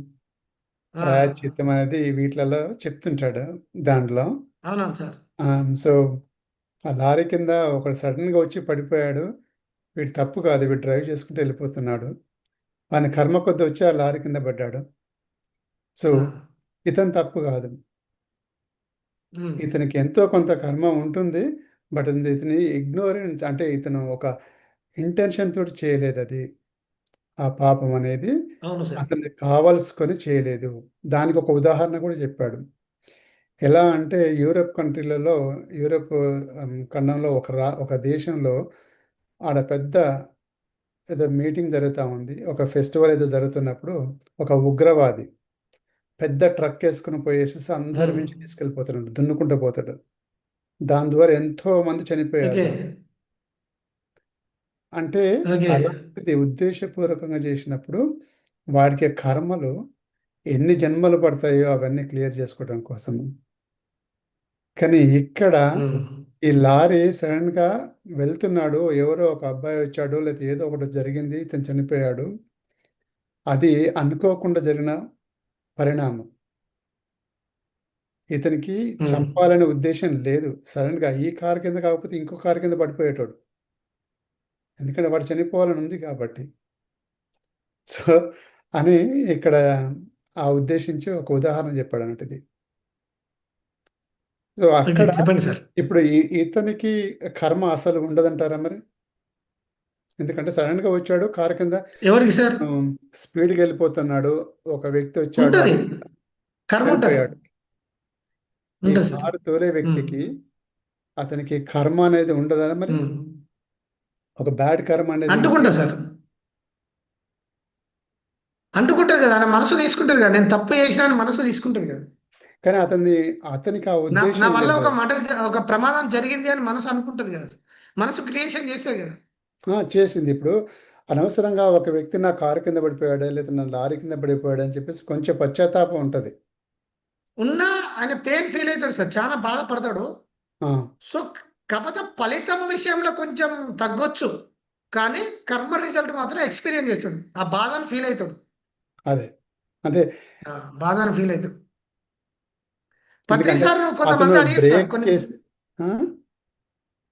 ఆ, ప్రాయశ్చిత్తం అనేది వీటిలలో చెప్తుంటాడు దాంట్లో. అవునవును సార్. సో, ఆ లారీ కింద ఒకడు సడెన్‌గా వచ్చి పడిపోయాడు. వీడు తప్పు కాదు. వీడు డ్రైవ్ చేసుకుంటూ వెళ్ళిపోతున్నాడు. వాని కర్మ కొద్దీ వచ్చి ఆ లారీ కింద పడ్డాడు. సో, ఆ, ఇతని తప్పు కాదు. ఉమ్, ఇతనికి ఎంతో కొంత కర్మ ఉంటుంది. బట్ ఇతని ఇగ్నోరెంట్, అంటే ఇతను ఒక ఇంటెన్షన్ తోటి చేయలేదది. ఆ పాపం అనేది అవును సార్. అతనికి కావాల్సుకొని చేయలేదు. దానికి ఒక ఉదాహరణ కూడా చెప్పాడు. ఎలా అంటే యూరప్ కంట్రీలలో, యూరప్ ఖండంలో ఒక దేశంలో ఆడ పెద్ద ఏదో మీటింగ్ జరుగుతా ఉంది. ఒక ఫెస్టివల్ ఏదో జరుగుతున్నప్పుడు ఒక ఉగ్రవాది పెద్ద ట్రక్ ఏసుకొని పోయేసేసి అందరి ఉమ్, మించి తీసుకెళ్ళిపోతున్నాడు. దున్నుకుంటూ పోతాడు. దాని ద్వారా ఎంతో మంది చనిపోయారు ఓకే, దాంట్లో. అంటే ఓకే, అలాంటిది ఉద్దేశపూర్వకంగా చేసినప్పుడు వాడికి కర్మలు ఎన్ని జన్మలు పడతాయో అవన్నీ క్లియర్ చేసుకోవడం కోసం. కానీ ఇక్కడ ఉమ్, ఈ లారీ సడన్‌గా వెళ్తున్నాడు. ఎవరో ఒక అబ్బాయి వచ్చాడు, లేతే ఏదో ఒకటి జరిగింది. ఇతను చనిపోయాడు. అది అనుకోకుండా జరిగిన పరిణామం. ఇతనికి ఉమ్, చంపాలనే ఉద్దేశ్యం లేదు. సడెన్‌గా ఈ కారు కింద కాకపోతే ఇంకో కారు కింద పడిపోయేటోడు. ఎందుకంటే వాడు చనిపోవాలని ఉంది కాబట్టి. సో, అని ఇక్కడ ఆ ఉద్దేశించి ఒక ఉదాహరణ చెప్పాడన్నట్టు ఇది. సో, ఓకే, అక్కడ చెప్పండి సార్. ఇప్పుడు ఇతనికి కర్మ అసలు ఉండదంటారా మరి? ఎందుకంటే సడెన్‌గా వచ్చాడు కారు కింద, ఎవరికి సార్? స్పీడ్‌గా వెళ్ళిపోతున్నాడు. ఒక వ్యక్తి వచ్చాడు ఉంటది, కర్మ ఉంటది, చనిపోయాడు. ఈ ఉంటది సార్. కారు తోలే ఉమ్, వ్యక్తికి అతనికి కర్మ అనేది ఉండదా మరి? ఉమ్. ఒక బ్యాడ్ కర్మ అనేది ఉంటే అంటుకుంటా సార్, అంటుకుంటది కదా, ఆయన మనసు తీసుకుంటది కదా, నేను తప్పు చేసిన అని మనసు తీసుకుంటది కదా. కానీ అతనికి ఆ నా నా ఉద్దేశ్యం వల్ల లేదు ఒక కదా! ఒక ప్రమాదం జరిగింది అని మనసు అనుకుంటది కదా. మనసు క్రియేషన్ చేసేది కదా. చేసింది. ఇప్పుడు అనవసరంగా ఒక వ్యక్తి నా కారు కింద పడిపోయాడా, లేతే నా లారీ కింద పడిపోయాడా అని చెప్పేసి కొంచెం పశ్చాత్తాపం ఉంటది. ఉన్నా ఆయన పెయిన్ ఫీల్ అవుతాడు సార్, చాలా బాధపడతాడు. ఆ! సో కాకపోతే ఫలితం విషయంలో కొంచెం తగ్గొచ్చు, కానీ కర్మ రిజల్ట్ మాత్రం ఎక్స్పీరియన్స్ చేస్తాడు. ఆ బాధను ఫీల్ అవుతాడు. అదే. అంటే ఆ, బాధను ఫీల్ అవుతాడు. ఎందుకంటే ప్రతిసారి అతను కొంతమంది అడిగారు సార్, బ్రేక్ చేసి ఆ!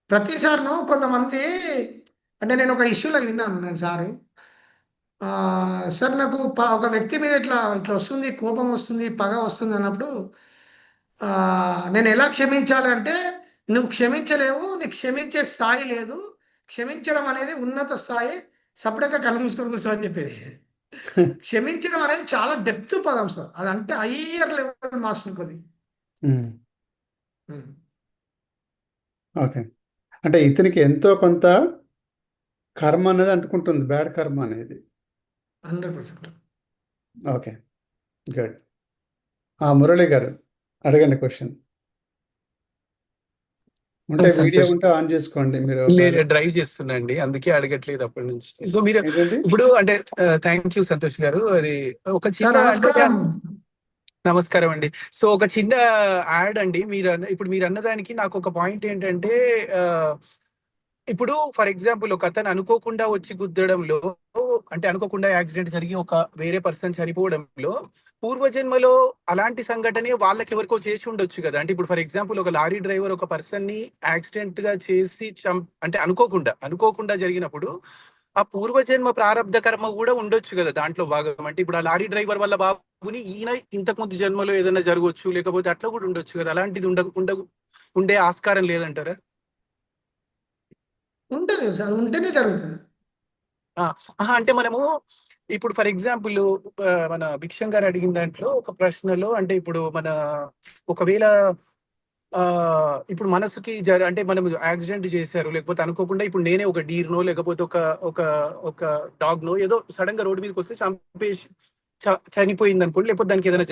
ప్రతిసారి కొంతమంది, అంటే నేను ఒక ఇష్యూలో విన్నాను నేను సారు, సార్ నాకు ఒక వ్యక్తి మీద ఇట్లా ఇట్లా వస్తుంది, కోపం వస్తుంది, పగ వస్తుంది అన్నప్పుడు నేను ఎలా క్షమించాలి అంటే, నువ్వు క్షమించలేవు, నీకు క్షమించే స్థాయి లేదు, క్షమించడం అనేది ఉన్నత స్థాయి, సపరేట్గా కళ్ళు మూసుకొని కూర్చో అని చెప్పేది. క్షమించడం అనేది చాలా డెప్త్ పదం సార్, అదంటే హయ్యర్ లెవెల్ మాస్టర్ కొద్ది. ఓకే. అంటే ఇతనికి ఎంతో కొంత కర్మ అనేది అంటుకుంటుంది, బ్యాడ్ కర్మ అనేది. 100%. Okay, good. మురళి గారు అడగండి క్వశ్చన్. ఉంటే వీడియో సంతోష్. ఉంటే ఆన్ చేసుకోండి మీరు. లేదు, డ్రైవ్ చేస్తున్నా అండి, అందుకే అడగట్లేదు అప్పటి నుంచి. సో మీరు ఏంటండి? ఇప్పుడు అంటే థ్యాంక్ యూ సంతోష్ గారు. అది ఒక సార్ చిన్న అంటే నమస్కారం. నమస్కారం అండి. సో ఒక చిన్న యాడ్ అండి. ఇప్పుడు మీరు అన్నదానికి నాకు ఒక పాయింట్ ఏంటంటే, ఆ, ఇప్పుడు ఫర్ ఎగ్జాంపుల్ ఒక అతను అనుకోకుండా వచ్చి గుద్దడంలో, అంటే అనుకోకుండా యాక్సిడెంట్ జరిగి ఒక వేరే పర్సన్ చనిపోవడంలో పూర్వజన్మలో అలాంటి సంఘటనే వాళ్ళకి ఎవరికో చేసి ఉండొచ్చు కదా. అంటే ఇప్పుడు ఫర్ ఎగ్జాంపుల్ ఒక లారీ డ్రైవర్ ఒక పర్సన్ ని యాక్సిడెంట్ గా చేసి అంటే అనుకోకుండా జరిగినప్పుడు ఆ పూర్వజన్మ ప్రారంధ కర్మ కూడా ఉండొచ్చు కదా దాంట్లో భాగం. అంటే ఇప్పుడు ఆ లారీ డ్రైవర్ వల్ల బాబుని ఈయన ఇంతకుముందు జన్మలో ఏదైనా జరగవచ్చు, లేకపోతే అట్లా కూడా ఉండొచ్చు కదా. అలాంటిది ఉండే ఆస్కారం లేదంటారా? ఉంటుంది సార్, ఉంటేనే జరుగుతుంది. అంటే మనము ఇప్పుడు ఫర్ ఎగ్జాంపుల్ మన భిక్షం గారు అడిగిన దాంట్లో ఒక ప్రశ్నలో, అంటే ఇప్పుడు ఒకవేళ ఇప్పుడు మనసుకి అంటే మనం యాక్సిడెంట్ చేశారు, లేకపోతే అనుకోకుండా ఇప్పుడు నేనే ఒక డీర్నో లేకపోతే ఒక ఒక ఒక డాగ్నో ఏదో సడన్ గా రోడ్డు మీదకి వస్తే చంపేసి చనిపోయింది అనుకోండి, లేకపోతే దానికి ఏదైనా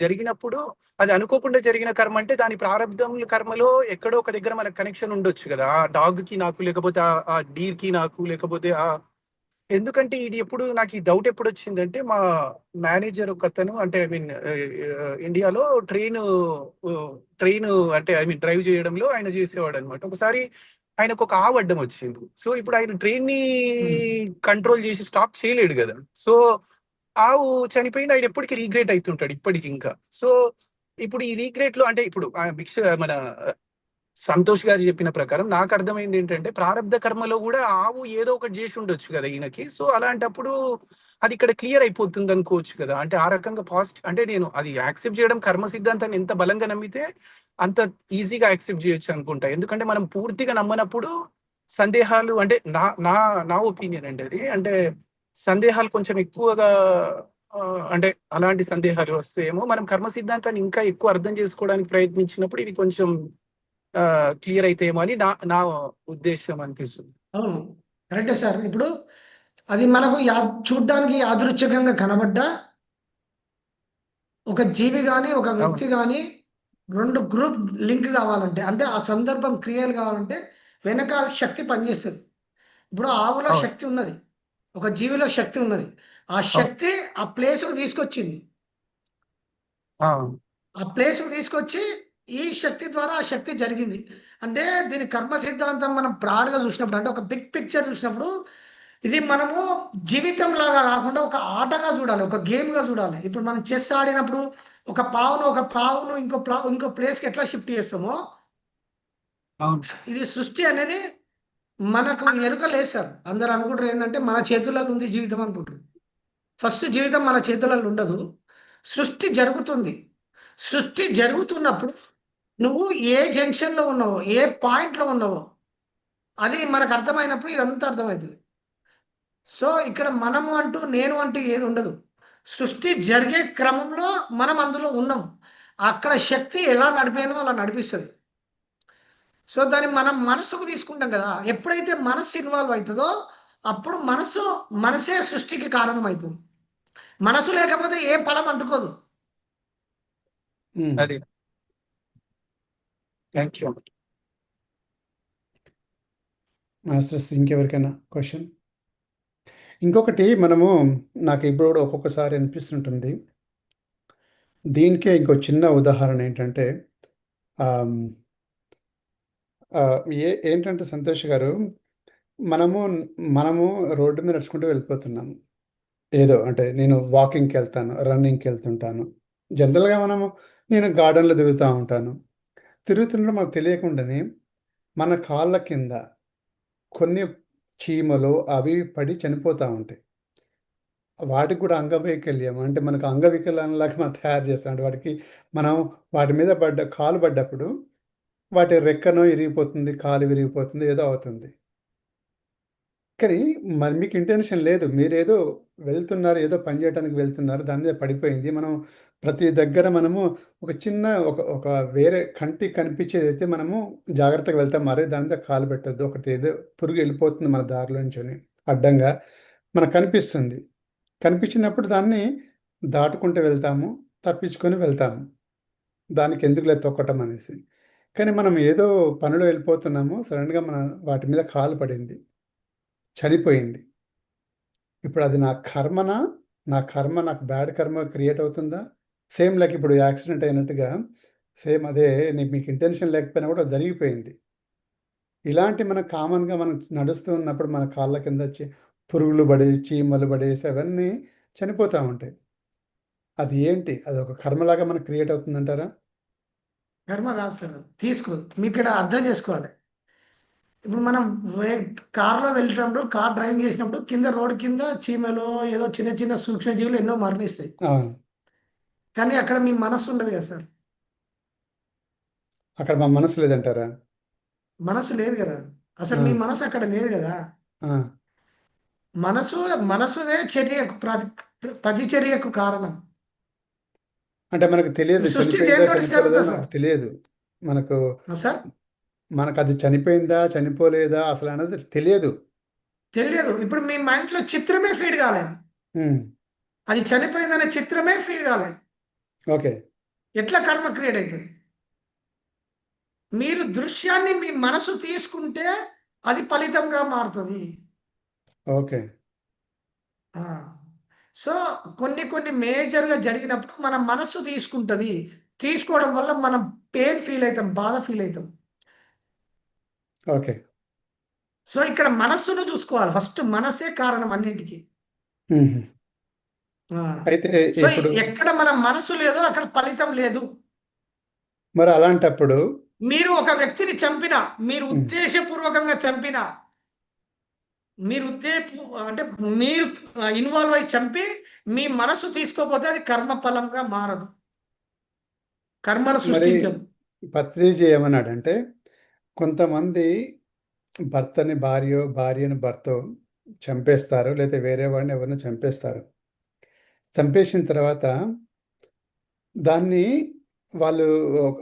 జరిగినప్పుడు అది అనుకోకుండా జరిగిన కర్మ. అంటే దాని ప్రారంధం కర్మలో ఎక్కడో ఒక దగ్గర మనకు కనెక్షన్ ఉండొచ్చు కదా, ఆ డాగ్ కి నాకు, లేకపోతే ఆ డీర్ కి నాకు, లేకపోతే ఎందుకంటే ఇది ఎప్పుడు నాకు ఈ డౌట్ ఎప్పుడు వచ్చిందంటే, మా మేనేజర్ ఒక అతను, అంటే ఐ మీన్ ఇండియాలో ట్రైన్ అంటే ఐ మీన్ డ్రైవ్ చేయడంలో ఆయన చేసేవాడు అనమాట. ఒకసారి ఆయనకు ఒక ఆవు అడ్డం వచ్చింది. సో ఇప్పుడు ఆయన ట్రైన్ ని కంట్రోల్ చేసి స్టాప్ చేయలేడు కదా. సో ఆవు చనిపోయింది, ఆయన ఎప్పటికీ రీగ్రేట్ అవుతుంటాడు ఇప్పటికి ఇంకా. సో ఇప్పుడు ఈ రీగ్రేట్ లో, అంటే ఇప్పుడు మన సంతోష్ గారు చెప్పిన ప్రకారం నాకు అర్థమైంది ఏంటంటే, ప్రారంధ కర్మలో కూడా ఆవు ఏదో ఒకటి చేసి ఉండొచ్చు కదా ఈయనకి. సో అలాంటప్పుడు అది ఇక్కడ క్లియర్ అయిపోతుంది అనుకోవచ్చు కదా. అంటే ఆ రకంగా పాజిటివ్, అంటే నేను అది యాక్సెప్ట్ చేయడం, కర్మ సిద్ధాంతాన్ని ఎంత బలంగా నమ్మితే అంత ఈజీగా యాక్సెప్ట్ చేయొచ్చు అనుకుంటా. ఎందుకంటే మనం పూర్తిగా నమ్మనప్పుడు సందేహాలు, అంటే నా నా నా ఒపీనియన్ అండి అది, అంటే సందేహాలు కొంచెం ఎక్కువగా, అంటే అలాంటి సందేహాలు వస్తేమో మనం కర్మ సిద్ధాంతాన్ని ఇంకా ఎక్కువ అర్థం చేసుకోవడానికి ప్రయత్నించినప్పుడు ఇవి కొంచెం క్లియర్ అయితేమో అని నా ఉద్దేశం అనిపిస్తుంది. అవును, కరెక్టే సార్. ఇప్పుడు అది మనకు చూడ్డానికి యాదృచ్ఛికంగా కనబడ్డా, ఒక జీవి కానీ ఒక వ్యక్తి కానీ రెండు గ్రూప్ లింక్ కావాలంటే, అంటే ఆ సందర్భం క్రియలు కావాలంటే వెనకాల శక్తి పనిచేస్తుంది. ఇప్పుడు ఆవులో శక్తి ఉన్నది, ఒక జీవిలో శక్తి ఉన్నది. ఆ శక్తి ఆ ప్లేస్కు తీసుకొచ్చింది, ఆ ప్లేస్కు తీసుకొచ్చి ఈ శక్తి ద్వారా ఆ శక్తి జరిగింది. అంటే దీని కర్మ సిద్ధాంతం మనం బ్రాడ్గా చూసినప్పుడు, అంటే ఒక బిగ్ పిక్చర్ చూసినప్పుడు, ఇది మనము జీవితం లాగా కాకుండా ఒక ఆటగా చూడాలి, ఒక గేమ్గా చూడాలి. ఇప్పుడు మనం చెస్ ఆడినప్పుడు ఒక పావును ఇంకో ప్లేస్కి ఎట్లా షిఫ్ట్ చేస్తామో, ఇది సృష్టి అనేది మనకు ఎరుక లేదు సార్. అందరు అనుకుంటారు ఏంటంటే మన చేతులలో ఉంది జీవితం అనుకుంటారు. ఫస్ట్ జీవితం మన చేతులలో ఉండదు, సృష్టి జరుగుతుంది. సృష్టి జరుగుతున్నప్పుడు నువ్వు ఏ జంక్షన్లో ఉన్నావో, ఏ పాయింట్లో ఉన్నావో, అది మనకు అర్థమైనప్పుడు ఇదంతా అర్థమవుతుంది. సో ఇక్కడ మనము అంటూ నేను అంటూ ఏది ఉండదు. సృష్టి జరిగే క్రమంలో మనం అందులో ఉన్నాం. అక్కడ శక్తి ఎలా నడిపేనో అలా నడిపిస్తుంది. సో దాన్ని మనం మనసుకు తీసుకుంటాం కదా. ఎప్పుడైతే మనసు ఇన్వాల్వ్ అవుతుందో అప్పుడు మనసే సృష్టికి కారణం అవుతుంది. మనసు లేకపోతే ఏ ఫలం అంటుకోదు. అది థ్యాంక్ యూ మాస్టర్స్. ఇంకెవరికైనా క్వశ్చన్? ఇంకొకటి నాకు ఇప్పుడు కూడా ఒక్కొక్కసారి అనిపిస్తుంటుంది. దీనికే ఇంకో చిన్న ఉదాహరణ ఏంటంటే, ఏంటంటే సంతోష్ గారు, మనము మనము రోడ్డు మీద నడుచుకుంటూ వెళ్ళిపోతున్నాము. ఏదో అంటే నేను వాకింగ్కి వెళ్తాను, రన్నింగ్కి వెళ్తుంటాను. జనరల్గా నేను గార్డెన్లో తిరుగుతూ ఉంటాను. తిరుగుతున్నప్పుడు మనకు తెలియకుండానే మన కాళ్ళ కింద కొన్ని చీమలు అవి పడి చనిపోతూ ఉంటాయి. వాటికి కూడా అంగవైకల్యం. అంటే మనకు అంగవికలాంగులాగా మనం తయారు చేస్తాం. అంటే వాటికి మనం వాటి మీద కాలు పడ్డప్పుడు వాటి రెక్కనో ఇరిగిపోతుంది, కాలు విరిగిపోతుంది, ఏదో అవుతుంది. కానీ మరి మీకు ఇంటెన్షన్ లేదు. మీరేదో వెళ్తున్నారు, ఏదో పని చేయడానికి వెళ్తున్నారు. దాని మీద పడిపోయింది. మనం ప్రతి దగ్గర మనము ఒక చిన్న ఒక ఒక వేరే కంటికి కనిపించేదైతే మనము జాగ్రత్తగా వెళ్తాం. మరి దాని మీద కాలు పెట్టొద్దు. ఒకటి ఏదో పురుగు వెళ్ళిపోతుంది మన దారిలోంచని అడ్డంగా మనకు కనిపిస్తుంది. కనిపించినప్పుడు దాన్ని దాటుకుంటూ వెళ్తాము. తప్పించుకొని వెళ్తాము. దానికి ఎందుకులే తొక్కటం అనేసి. కానీ మనం ఏదో పనిలో వెళ్ళిపోతున్నాము. సడెన్‌గా మన వాటి మీద కాలు పడింది. చనిపోయింది. ఇప్పుడు అది నా కర్మనా? నా కర్మ నాకు బ్యాడ్ కర్మ క్రియేట్ అవుతుందా? సేమ్ లైక్ ఇప్పుడు యాక్సిడెంట్ అయినట్టుగా సేమ్ అదే మీకు ఇంటెన్షన్ లేకపోయినా కూడా జరిగిపోయింది. ఇలాంటి మనం కామన్‌గా మనం నడుస్తూ ఉన్నప్పుడు మన కాళ్ళ కింద పురుగులు పడి, చీమలు పడేసి అవన్నీ చనిపోతా ఉంటాయి. అది ఏంటి? అదొక కర్మలాగా మనకు క్రియేట్ అవుతుందంటారా? కర్మ కాదు సార్. మీకిక్కడ అర్థం చేసుకోవాలి. ఇప్పుడు మనం వే కార్‌లో వెళ్ళేటప్పుడు, కార్ డ్రైవింగ్ చేసినప్పుడు కింద రోడ్ కింద చీమలో ఏదో చిన్న చిన్న సూక్ష్మజీవులు ఎన్నో మరణిస్తాయి. అవును. కానీ అక్కడ మీ మనస్సు ఉండదు కదా సార్. అక్కడ మా మనసు లేదంటారా? మనస్సు లేదు కదా! అసలు ఆ! మీ మనసు అక్కడ లేదు కదా! ఆ! మనసు మనసుదే చర్యకు ప్రతిచర్యకు కారణం. అంటే మనకు తెలియదు సృష్టి చనిపోయిందా? దేనితోటి చనిపోలేదా? జరుగుతది సార్? మనకు తెలియదు. మనకు సార్? మనకది చనిపోయిందా? చనిపోలేదా? అసలనేది తెలియదు. తెలియదు. ఇప్పుడు మీ మైండ్‌లో చిత్రమే ఫీడ్ కాలేదు. హ్మ్. అది చనిపోయిందనే చిత్రమే ఫీడ్ కాలేదు. ఓకే. ఎట్లా కర్మ క్రియేట్ అయితది? మీరు దృశ్యాన్ని మీ మనసు తీసుకుంటే అది ఫలితంగా మారుతది. ఓకే. ఆ! సో, కొన్ని మేజర్‌గా జరిగినప్పుడు మన మనస్సు తీసుకుంటది. తీసుకోవడం వల్ల మనం పెయిన్ ఫీల్ అయితాం. బాధ ఫీల్ అయితాం. ఓకే. సో, ఇక్కడ మనస్సును చూసుకోవాలి. ఫస్ట్ మనసే కారణం అన్నింటికి. హుహు. ఆ! అయితే సో, ఇప్పుడు ఎక్కడ మన మనసు లేదో అక్కడ ఫలితం లేదు. మరి అలాంటప్పుడు మీరు ఒక వ్యక్తిని చంపినా, మీరు హ్మ్. ఉద్దేశపూర్వకంగా చంపినా, మీరు అంటే మీరు ఇన్వాల్వ్ అయ్యి చంపి, మీ మనసు తీసుకోపోతే అది కర్మ ఫలంగా మారదు. కర్మను మరి సృష్టించదు. పత్రిజీ ఏమన్నాడంటే, కొంతమంది భార్యను భర్తో చంపేస్తారు. లేతే వేరే వాడిని ఎవరినో చంపేస్తారు. చంపేసిన తర్వాత దాన్ని వాళ్ళు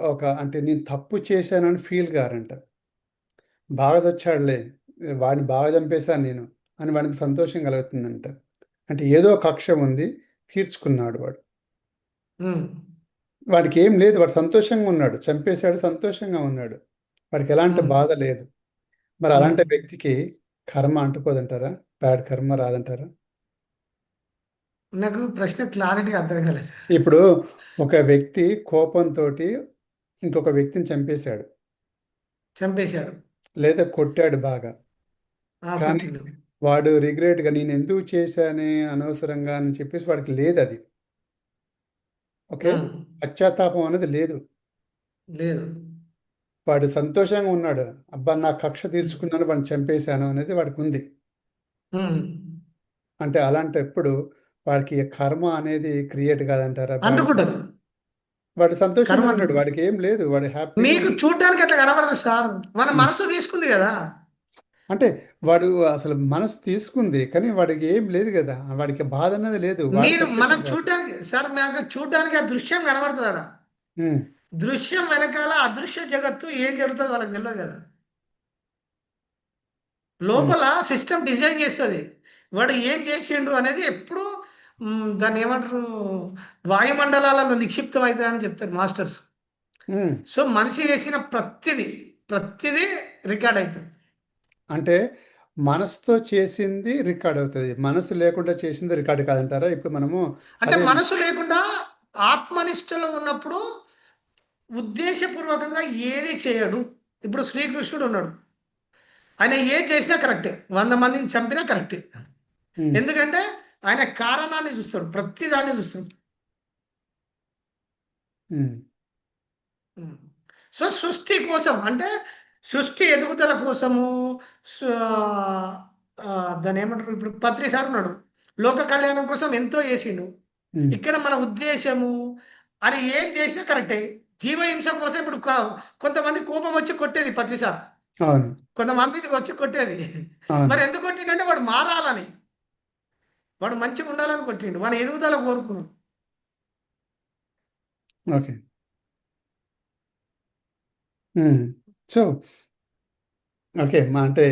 ఒక అంటే నేను తప్పు చేశానని ఫీల్ గారంట. బాగా చచ్చాడులే, వాడిని బాగా చంపేశాను నేను అని వాడికి సంతోషం కలుగుతుందంట. అంటే ఏదో కక్ష ఉంది, తీర్చుకున్నాడు వాడు. హ్మ్. వాడికి ఏం లేదు. వాడు సంతోషంగా ఉన్నాడు. చంపేశాడు, సంతోషంగా ఉన్నాడు. వాడికి ఎలాంటి హ్మ్. బాధ లేదు. మరి హ్మ్. అలాంటి వ్యక్తికి కర్మ అంటుకోదంటారా? బ్యాడ్ కర్మ రాదంటారా? నాకు ప్రశ్న క్లారిటీగా అర్థం కాలేదు సార్. ఇప్పుడు ఒక వ్యక్తి కోపంతోటి ఇంకొక వ్యక్తిని చంపేశాడు. చంపేశాడు. లేదా కొట్టాడు బాగా. కానీ కొట్టిండు. వాడు రిగ్రెట్‌గా నేనెందుకు చేశానే అనవసరంగా అని చెప్పేసి వాడికి లేదది. ఓకే. హ్మ్. పశ్చాత్తాపం అనేది లేదు. లేదు. వాడు సంతోషంగా ఉన్నాడు. అబ్బా! నా కక్ష హ్మ్. తీర్చుకున్నాను, వాడిని చంపేశాను అనేది వాడికుంది. హ్మ్. అంటే అలాంటప్పుడు వాడికి కర్మ అనేది క్రియేట్ కాదంటారా? బ్యాడ్ కర్మ. అంటుకుంటది. వాడు సంతోషంగా కర్మ ఉన్నాడు. అంటుకుంటది. వాడికేం లేదు. వాడు హ్యాపీగా మీకు ఉన్నాడు. చూడ్డానికి అట్లా కనపడదు సార్. మన హ్మ్. మనసు తీసుకుంది గదా! అంటే వాడు అసలు మనసు తీసుకుంది. కానీ వాడికి ఏం లేదు గదా! వాడికి బాధ అన్నది లేదు. వాడు మనం చంపేసాడు వాడిని. చూడ్డానికి సార్ మాకు చూడ్డానికి ఆ దృశ్యం కనబడతదాడ. హ్మ్. దృశ్యం వెనకాల అదృశ్య జగత్తు ఏం జరుగుతదో వాళ్ళకి తెలవదు గదా! హ్మ్. లోపల సిస్టమ్ డిజైన్ చేస్తది. వాడు ఏం చేసిండు అనేది ఎప్పుడూ దాన్నేమంటారు వాయుమండలాలలో నిక్షిప్తం అయితదని చెప్తారు మాస్టర్స్. హ్మ్. సో, మనిషి చేసిన ప్రతిది రికార్డ్ అయితది. అంటే మనసుతో చేసింది రికార్డ్ అవుతది. మనసు లేకుండా చేసింది రికార్డ్ కాదంటారా? ఇప్పుడు మనము అంటే అదే మనసు లేకుండా ఆత్మనిష్టలో ఉన్నప్పుడు ఉద్దేశపూర్వకంగా ఏది చేయడు. ఇప్పుడు శ్రీకృష్ణుడు ఉన్నాడు. ఆయన ఏది చేసినా కరెక్టే. 100 మందిని చంపినా కరెక్టే. హ్మ్. ఎందుకంటే ఆయన కారణాన్ని చూస్తాడు. ప్రతి దాన్ని చూస్తాడు. హ్మ్. హ్మ్. సో, సృష్టి కోసం అంటే సృష్టి ఎదుగుదల కోసము స్వ దాన్నేమంటారు ఇప్పుడు పత్రి సార్ ఉన్నాడు. లోక కళ్యాణం కోసం ఎంతో చేసిండు. ఉమ్, ఇక్కడ మన ఉద్దేశము అని ఏం చేసినా కరెక్టే. జీవహింస కోసం ఇప్పుడు కొంతమంది కోపం వచ్చి కొట్టేది ప్రతిసారి. అవును కొంతమందికి వచ్చి కొట్టేది. అవును మరి ఎందుకు కొట్టిండంటే వాడు మారాలని. వాడు మంచిగా ఉండాలని కొట్టిండు. వాని ఎదుగుదల కోరుకున్నాడు. ఓకే ఉమ్. సో ఓకే అంటే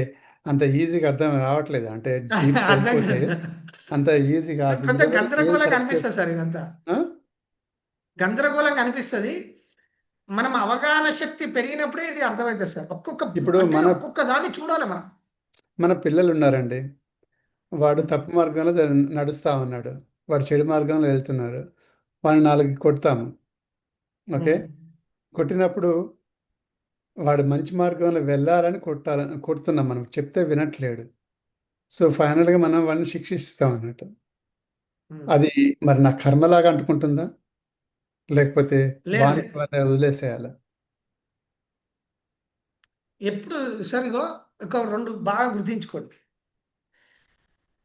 అంత ఈజీగా అర్థం రావట్లేదు అంటే డీప్కి అర్థం వెళ్ళిపోతే కాదు. అంత ఈజీ కాదు కొంచెం ఏది గందరగోళంగా కరెక్ట్ అనిపిస్తుంది సార్ ఇదంతా. ఆ? గందరగోళంగా అనిపిస్తుంది. మనం అవగాహన శక్తి పెరిగినప్పుడే ఇది అర్థమవుతుంది సార్. ఇప్పుడు ఒక్కొక్క దాన్ని చూడాలి మనం. మన పిల్లలు ఉన్నారండి వాడు ఉమ్. తప్పు మార్గంలో నడుస్తా ఉన్నాడు వాడు చెడు మార్గంలో వెళ్తున్నారు వాడిని 4 కొడతాము ఓకే ఉమ్. కొట్టినప్పుడు వాడు మంచి మార్గంలో వెళ్ళాలని కొడుతున్నాం మనం చెప్తే వినట్లేడు సో ఫైనల్గా మనం వాడిని శిక్షిస్తాం అన్నట్టు ఉమ్. అది మరి నా కర్మలాగా అంటుకుంటుందా లేకపోతే లేదు వానికి వాడిని వదిలేసేయాలా ఎప్పుడు సార్ ఇగో ఒక 2 బాగా గుర్తించుకోండి.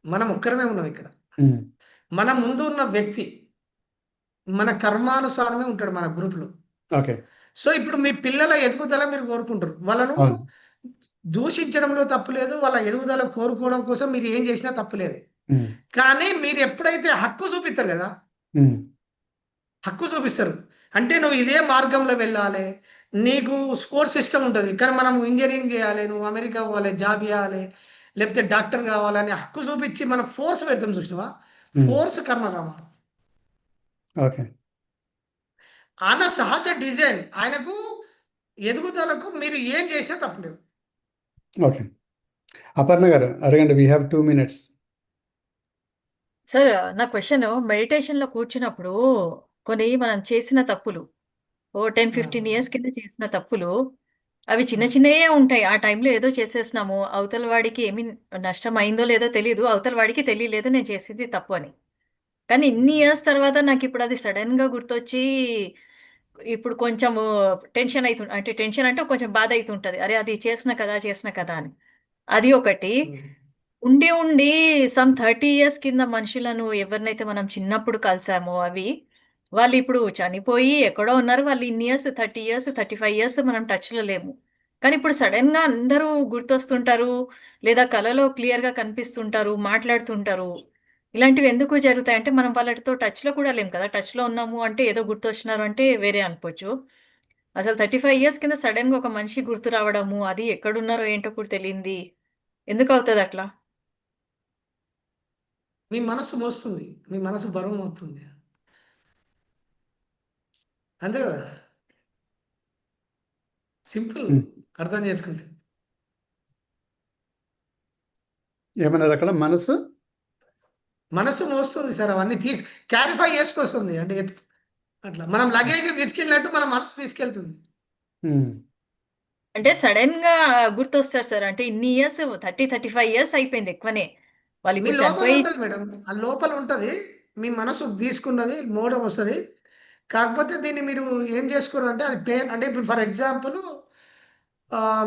మనం ఒక్కరమే ఉన్నాం ఇక్కడ. ఉమ్, మన ముందు ఉన్న వ్యక్తి మన కర్మానుసారమే ఉంటాడు మన గ్రూప్‌లో. ఓకే సో, ఇప్పుడు మీ పిల్లల ఎదుగుదల మీరు కోరుకుంటారు. వాళ్ళను అవును దూషించడంలో తప్పు లేదు. వాళ్ళ ఎదుగుదల కోరుకోవడం కోసం మీరు ఏం చేసినా తప్పు లేదు. ఉమ్, కానీ మీరు ఎప్పుడైతే హక్కు చూపిస్తారు కదా! ఉమ్, హక్కు చూపిస్తారు. అంటే నువ్వు ఇదే మార్గంలో వెళ్ళాలి. నీకు స్పోర్ట్స్ సిస్టమ్ ఉంటది. కానీ మనం ఇంజినీరింగ్ చేయాలి. నువ్వు అమెరికా పోవాలి. జాబ్ చేయాలి. లేకపోతే డాక్టర్ కావాలని హక్కు చూపించి మనం ఫోర్స్ పెడతాం చూసినావా? ఉమ్, ఫోర్స్ కర్మకామ. ఓకే ఆయన సహజ డిజైన్. ఆయనకు ఎదుగుదలకు మీరు ఏం చేసినా తప్పులేదు. ఓకే అపర్ణ గారు అడగండి వీ హ్యావ్ 2 minutes సార్ నా క్వశ్చన్ మెడిటేషన్లో కూర్చున్నప్పుడు కొన్ని మనం చేసిన తప్పులు 10-15 ఇయర్స్ కింద చేసిన తప్పులు అవి చిన్న చిన్నయే ఉంటాయి. ఆ టైంలో ఏదో చేసేసినాము, అవతల వాడికి ఏమి నష్టం అయిందో లేదో తెలియదు, అవతల వాడికి తెలియలేదు నేను చేసింది తప్పు అని. కానీ ఇన్ని ఇయర్స్ తర్వాత నాకు ఇప్పుడు అది సడన్గా గుర్తొచ్చి ఇప్పుడు కొంచెము టెన్షన్ అవుతుంది. అంటే టెన్షన్ అంటే కొంచెం బాధ అవుతుంటది. అరే అది చేసిన కదా అని. అది ఒకటి. ఉండి ఉండి సమ్ 30 ఇయర్స్ కింద మనుషులను ఎవరినైతే మనం చిన్నప్పుడు కలిసామో వాళ్ళు ఇప్పుడు చనిపోయి ఎక్కడో ఉన్నారు. వాళ్ళు ఇన్ని ఇయర్స్ 30 ఇయర్స్ 35 ఇయర్స్ మనం టచ్లో లేము. కానీ ఇప్పుడు సడన్గా అందరూ గుర్తొస్తుంటారు, లేదా కలలో క్లియర్గా కనిపిస్తుంటారు, మాట్లాడుతుంటారు. ఇలాంటివి ఎందుకు జరుగుతాయంటే మనం వాళ్ళతో టచ్లో కూడా లేము కదా. టచ్లో ఉన్నాము అంటే ఏదో గుర్తొచ్చినారు అంటే వేరే అనుకోవచ్చు. అసలు 35 ఇయర్స్ కింద సడన్గా ఒక మనిషి గుర్తు రావడము, అది ఎక్కడున్నారో ఏంటో కూడా తెలియంది ఎందుకు అవుతుంది అట్లా? మీ మనసు మోస్తుంది. మీ మనసు బరువు మోస్తుంది. అంతే కదా! Simple um. అర్థం చేసుకుంటే. ఏమన్నారు అక్కడ మనసు మనసు మోస్తుంది సార్ అవన్నీ క్యారిఫై చేసుకొస్తుంది. అంటే అట్లా మనం లగేజ్ తీసుకెళ్ళినట్టు మన మనసు తీసుకెళ్తుంది. ఉమ్, అంటే సడన్‌గా గుర్తొస్తారు సార్. అంటే ఇన్ని ఇయర్స్ 30, 35 ఇయర్స్ అయిపోయింది ఎక్కువనే. మీ వాళ్ళిప్పుడు లోపల చనిపోయి ఉంటది మేడం. ఆ లోపల ఉంటది. మీ మనసు తీసుకున్నది మోడం వస్తది. కాకపోతే దీన్ని మీరు ఏం చేసుకోరంటే అది పెయిన్ అంటే ఇప్పుడు ఫర్ ఎగ్జాంపుల్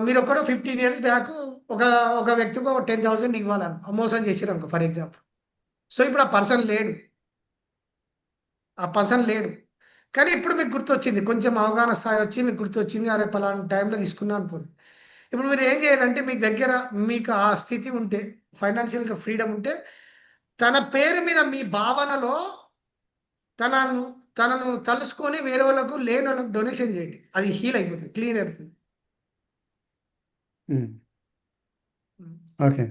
మీరొక్కడు 15 ఇయర్స్ బ్యాక్ ఒక ఒక వ్యక్తికి ఒక 10,000 ఇవ్వాలనుకో మోసం చేసిరనుకో ఫర్ ఎగ్జాంపుల్. సో, ఇప్పుడు ఆ పర్సన్ లేడు. ఆ పర్సన్ లేడు. కానీ ఇప్పుడు మీకు గుర్తొచ్చింది. కొంచెం అవగాహన స్థాయి వచ్చి మీకు గుర్తొచ్చింది. అరే! పలానా టైంలో తీసుకున్నా అనుకోండి. ఇప్పుడు మీరు ఏం చేయాలంటే మీ దగ్గర మీకు ఆ స్థితి ఉంటే ఫైనాన్షియల్‌గా ఫ్రీడమ్ ఉంటే తన పేరు మీద మీ భావనలో తనను తనను తలుసుకొని వేరే వాళ్ళకు లేనోళ్ళకి డొనేషన్ చేయండి. అది హీల్ అయిపోతుంది. క్లీన్ అయిపోతుంది. ఉమ్, హ్మ్. Okay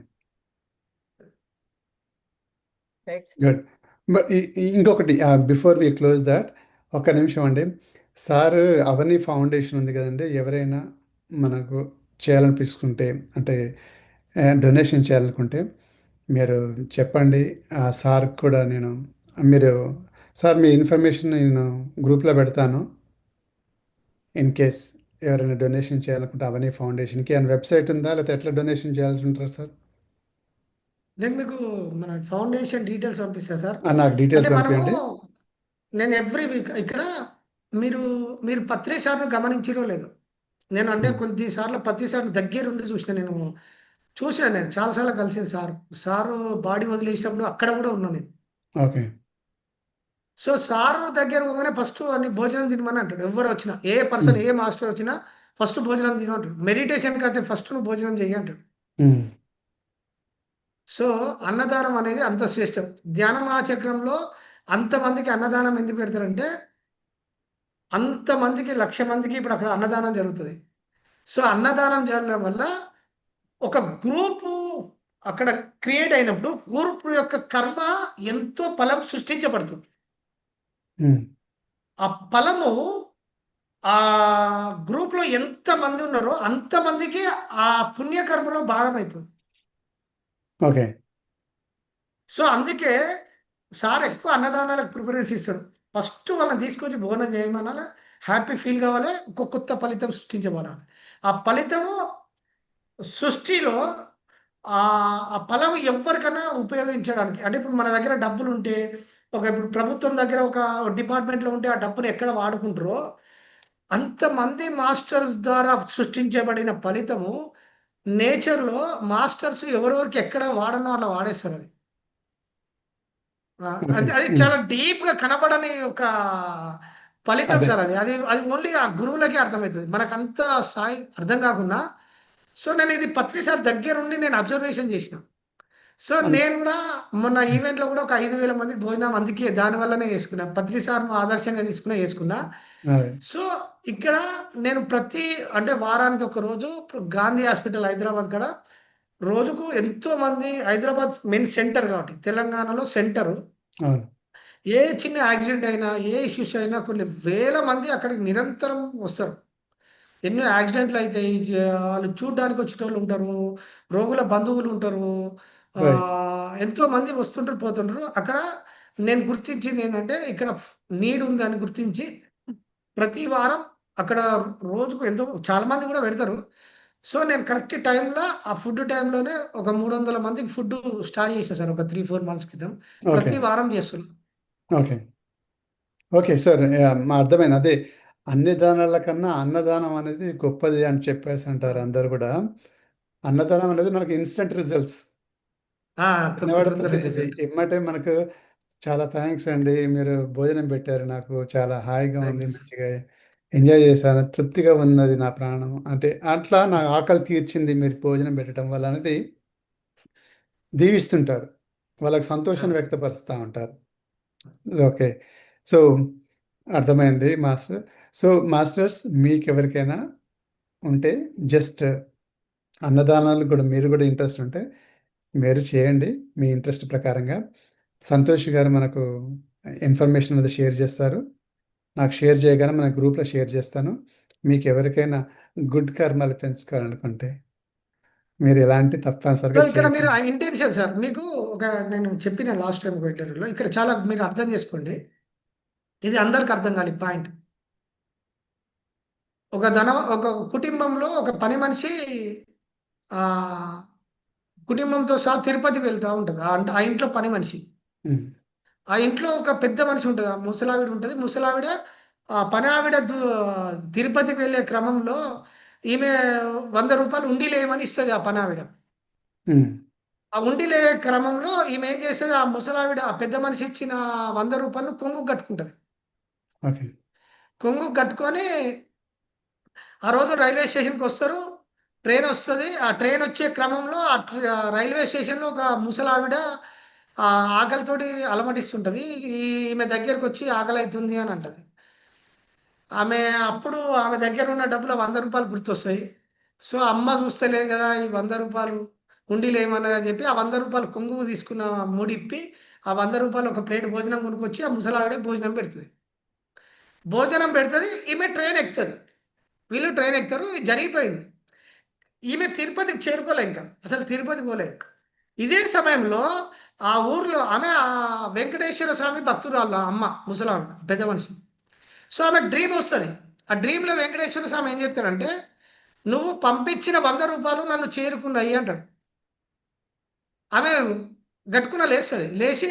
right. గుడ్ ఇంకొకటి బిఫోర్ వి క్లోజ్ దాట్ ఒక్క నిమిషం అండి సార్ అవని ఫౌండేషన్ ఉంది కదండి ఎవరైనా మనకు చేయాలనిపిస్తుంటే అంటే డొనేషన్ చేయాలనుకుంటే మీరు చెప్పండి సార్ కూడా నేను మీరు సార్ మీ ఇన్ఫర్మేషన్ నేను గ్రూప్లో పెడతాను ఇన్ కేస్ ఎవరైనా డొనేషన్ చేయాలనుకుంటే అవని ఫౌండేషన్కి అండ్ వెబ్సైట్ ఉందా లేకపోతే ఎట్లా డొనేషన్ చేయాల్సి ఉంటారు సార్ నేను మీకు మన ఫౌండేషన్ డీటెయిల్స్ పంపిస్తా సార్. నాకు అంటే డీటెయిల్స్ మనము పంపించండి నేను ఎవ్రీ వీక్ ఇక్కడ మీరు మీరు పత్రి సార్‌ను గమనించిరో లేదో. నేను అంటే ఉమ్, కొద్ది సార్లు పత్రి సార్‌ని దగ్గరుండి చూసిన నేను చూసినా నేను చాలా సార్లు కలిసింది సార్. సారు బాడీ వదిలేసినప్పుడు అక్కడ కూడా ఉన్నా నేను. ఓకే. సో, సారు దగ్గర పోగానే ఫస్ట్ అన్ని భోజనం తినమని అంటాడు. ఎవ్వరు వచ్చినా, ఏ పర్సన్, హ్మ్. ఏ మాస్టర్ వచ్చినా ఫస్ట్ భోజనం తిను అంటాడు. మెడిటేషన్ కంటే ఫస్ట్ నువ్వు భోజనం చెయ్యి అంటాడు. హ్మ్. సో, అన్నదానం అనేది అంత శ్రేష్టం. ధ్యాన మహాచక్రంలో అంతమందికి అన్నదానం ఎందుకు పెడతారంటే, అంతమందికి 1,00,000 మందికి ఇప్పుడు అక్కడ అన్నదానం జరుగుతది. సో, అన్నదానం జరగడం వల్ల ఒక గ్రూపు అక్కడ క్రియేట్ అయినప్పుడు, గ్రూప్ యొక్క కర్మ ఎంతో ఫలం సృష్టించబడుతుంది. హ్మ్. ఆ ఫలము గ్రూప్‌లో ఎంతమంది ఉన్నారో అంతమందికి ఆ పుణ్యకర్మలో భాగమైతది. ఓకే. సో, అందుకే సార్ ఎక్కువ అన్నదానాలకు ప్రిఫరెన్స్ ఇస్తాడు. ఫస్ట్ వాళ్ళని తీసుకొచ్చి భోజనం చేయమనాల. హ్యాపీ ఫీల్ కావాలి. ఒక కొత్త ఫలితం సృష్టించబడాలి. ఆ ఫలితము సృష్టిలో ఆ ఫలం ఎవ్వరికన్నా ఉపయోగించడానికి, అంటే ఇప్పుడు మన దగ్గర డబ్బులుంటే, ఇప్పుడు ప్రభుత్వం దగ్గర ఒక డిపార్ట్‌మెంట్‌లో ఉంటే ఆ డబ్బుని ఎక్కడ వాడుకుంటారో, అంతమంది మాస్టర్స్ ద్వారా సృష్టించబడిన ఫలితము నేచర్‌లో మాస్టర్స్ ఎవరెవరికి ఎక్కడ వాడనో అలా వాడేస్తారది. ఓకే. అది అది హ్మ్. చాలా డీప్‌గా కనపడని ఒక ఫలితం అదే. సార్ అది. అది ఓన్లీ ఆ గురువులకే అర్థమైతది. మనకంత స్థాయి అర్థం కాకున్నా, సో, నేనిది పత్రి సార్ దగ్గరుండి నేను అబ్జర్వేషన్ చేసినా. సో, అన్ నేను గూడా మొన్న హ్మ్. ఈవెంట్‌లో గూడా ఒక 5,000 మందికి భోజనం అందుకే దాని వల్లనే యేసుకున్నా. పత్రి సార్‌ను ఆదర్శంగా తీసుకునే యేసుకున్నా. అదే. సో, ఇక్కడ నేను అంటే వారానికి ఒక రోజు ఇప్పుడు గాంధీ హాస్పిటల్ హైదరాబాద్ కాడ రోజుకు ఎంతోమంది, హైదరాబాద్ మెయిన్ సెంటర్ కాబట్టి తెలంగాణలో సెంటరు. అవును. ఏ చిన్న యాక్సిడెంట్ అయినా, ఏ ఇష్యూస్ అయినా కొన్ని వేల మంది అక్కడికి నిరంతరం వస్తారు. ఎన్నో యాక్సిడెంట్‌లయితాయి. ఆళ్ళు చూడ్డానికి వచ్చేటోళ్ళుంటారు. రోగుల బంధువులుంటరు. రైట్. ఎంతోమంది వస్తుంటరు, పోతుంటరు. అక్కడ నేను గుర్తించిందేంటంటే, ఇక్కడ నీడ్ ఉందని గుర్తించి, ప్రతి వారం అక్కడ రోజుకు చాలా మంది గూడా పెడతారు. సో, నేను కరెక్ట్ టైమ్‌లో ఆ ఫుడ్ టైమ్‌లోనే ఒక 300 మందికి ఫుడ్డు స్టార్ట్ చేశా సార్ ఒక 3, 4 మంత్స్ క్రితం. ఓకే. ప్రతి వారం చేస్తున్నా. ఓకే. ఓకే. సార్ అర్థమైంది. అదే అన్ని దానాల కన్నా అన్నదానం అనేది గొప్పది అని చెప్పేసి ఆ! అంటారు అందరూ గూడా. అన్నదానం అనేది మనకి ఇన్‌స్టంట్ రిజల్ట్స్. ఆ! తినబడతది. తొందరగా రిజల్ట్. ఎమ్మటే మనకు చాలా థాంక్స్ అండి. మీరు భోజనం పెట్టారు నాకు. చాలా హాయిగా థాంక్ ఉంది. You sir. మంచిగా ఎంజాయ్ చేశాను. తృప్తిగా ఉన్నది నా ప్రాణం. అంటే అట్లా నా ఆకలి తీర్చింది మీరు భోజనం పెట్టడం వల్ల అనేది దీవిస్తుంటారు. వాళ్ళకి ఆ! సంతోషాన్ని సార్. వ్యక్తపరుస్తా ఉంటారు. ఓకే. సో, అర్థమైంది మాస్టర్. సో, మాస్టర్స్ మీకెవరికైనా ఉంటే జస్ట్ అన్నదానాలు గూడా మీరు గూడా ఇంట్రెస్ట్ ఉంటే మీరు చేయండి. మీ ఇంట్రెస్ట్ ప్రకారంగా. సంతోష్ గారు మనకు ఇన్ఫర్మేషన్ అనేది షేర్ చేస్తారు. నాకు షేర్ చేయగానే మన గ్రూప్‌లో షేర్ చేస్తాను. మీకెవరికైనా గుడ్ కర్మలు పెంచుకోవాలనుకుంటే మీరు ఇలాంటి సో, తప్పనిసరిగా ఇక్కడ మీరు చేయకండి. ఆ ఇంటెన్షన్ సార్. మీకు నేను చెప్పిన లాస్ట్ టైమ్ ఒక ఇంటర్వ్యూలో ఇక్కడ చాలా మీరు అర్థం చేసుకోండి. ఇది అందరికి అర్థం కాని పాయింట్. ఒక కుటుంబంలో ఒక పని మనిషి ఆహ్, కుటుంబంతో సహా తిరుపతికి వెళ్తా ఉంటది. అంటే ఆ ఇంట్లో పని మనిషి. హ్మ్. ఆ ఇంట్లో ఒక పెద్ద మనిషి ఉంటది. ఆ ముసలావిడ ఉంటది. ముసలావిడ పనావిడ తిరుపతికి వెళ్ళే క్రమంలో ఈమె రూ. 100 హుండీలేయమని ఇస్తది ఆ పనావిడ. హ్మ్. ఆ ఉండిలే క్రమంలో ఈమె ఏం చేస్తది, ఆ ముసలావిడ ఆ పెద్ద మనిషి ఇచ్చిన రూ. 100 కొంగుకి కట్టుకుంటది. ఓకే. కొంగుకి కట్టుకొని ఆ రోజు రైల్వే స్టేషన్‌కొస్తారు. ట్రైనొస్తది. ఆ ట్రైనొచ్చే క్రమంలో రైల్వే స్టేషన్‌లో ఒక ముసలావిడ ఆకలితోటి అలమటిస్తుంటది. ఈమె దగ్గరకొచ్చి ఆకలైతుంది అని అంటది. అప్పుడు ఆమె దగ్గరున్న డబ్బులు ఆ రూ. 100 గుర్తొస్తాయి. సో, అమ్మ చూస్తలేదు గదా! ఈ రూ. 100 హుండీలేయమన్నదని జెప్పి ఆ రూ. 100 కొంగుకు తీసుకున్న ముడిప్పి, ఆ రూ. 100 ఒక ప్లేట్ భోజనం కొనుక్కొచ్చి ఆ ముసలావిడకి భోజనం పెడతది. భోజనం పెడతది. ఈమె ట్రైన్ ఎక్కుతది. వీళ్ళు ట్రైన్ ఎక్కుతారు. ఇది జరిగిపోయింది. ఈమె తిరుపతికి చేరుకోలే ఇంకా. అసలు తిరుపతికి పోలేదు. ఇదే సమయంలో ఆ ఊర్లో ఆమె వెంకటేశ్వర స్వామి భక్తురాలు ఆ అమ్మ ముసలావిడ పెద్ద మనిషి. సో, ఆమెకు డ్రీమొస్తది. ఆ డ్రీమ్‌లో వెంకటేశ్వర స్వామి ఏం చెప్తాడంటే, "నువ్వు పంపించిన రూ. 100 నన్ను చేరుకున్నాయి" అంటాడు. ఆమె గట్టుకున లేస్తది. లేచి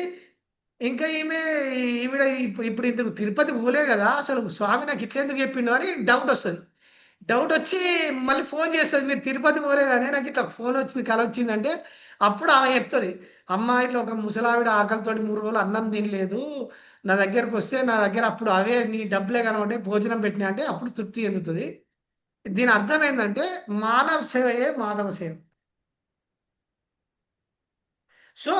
ఇంకా ఈవిడ ఇప్పుడు ఇందుకు తిరుపతికి పోలే గదా! అసలు స్వామి నాకు ఇట్లెందుకు చెప్పిండు అని డౌటొస్తది. డౌట్ వచ్చి మళ్ళీ ఫోన్ చేస్తుంది, మీరు తిరుపతి పోలేదని, నాకు ఇట్లా ఫోన్ వచ్చింది, కల వచ్చిందంటే అప్పుడు ఆమె చెప్తుంది, అమ్మ ఇట్లా ఒక ముసలావిడ ఆకలితోటి 3 రోజులు అన్నం తినలేదు, నా దగ్గరకు వస్తే నా దగ్గర అప్పుడు అవే నీ డబ్బులే కనబడి భోజనం పెట్టినా అంటే అప్పుడు తృప్తి చెందుతుంది. దీని అర్థం ఏంటంటే మానవ సేవయే మాధవ సేవ. సో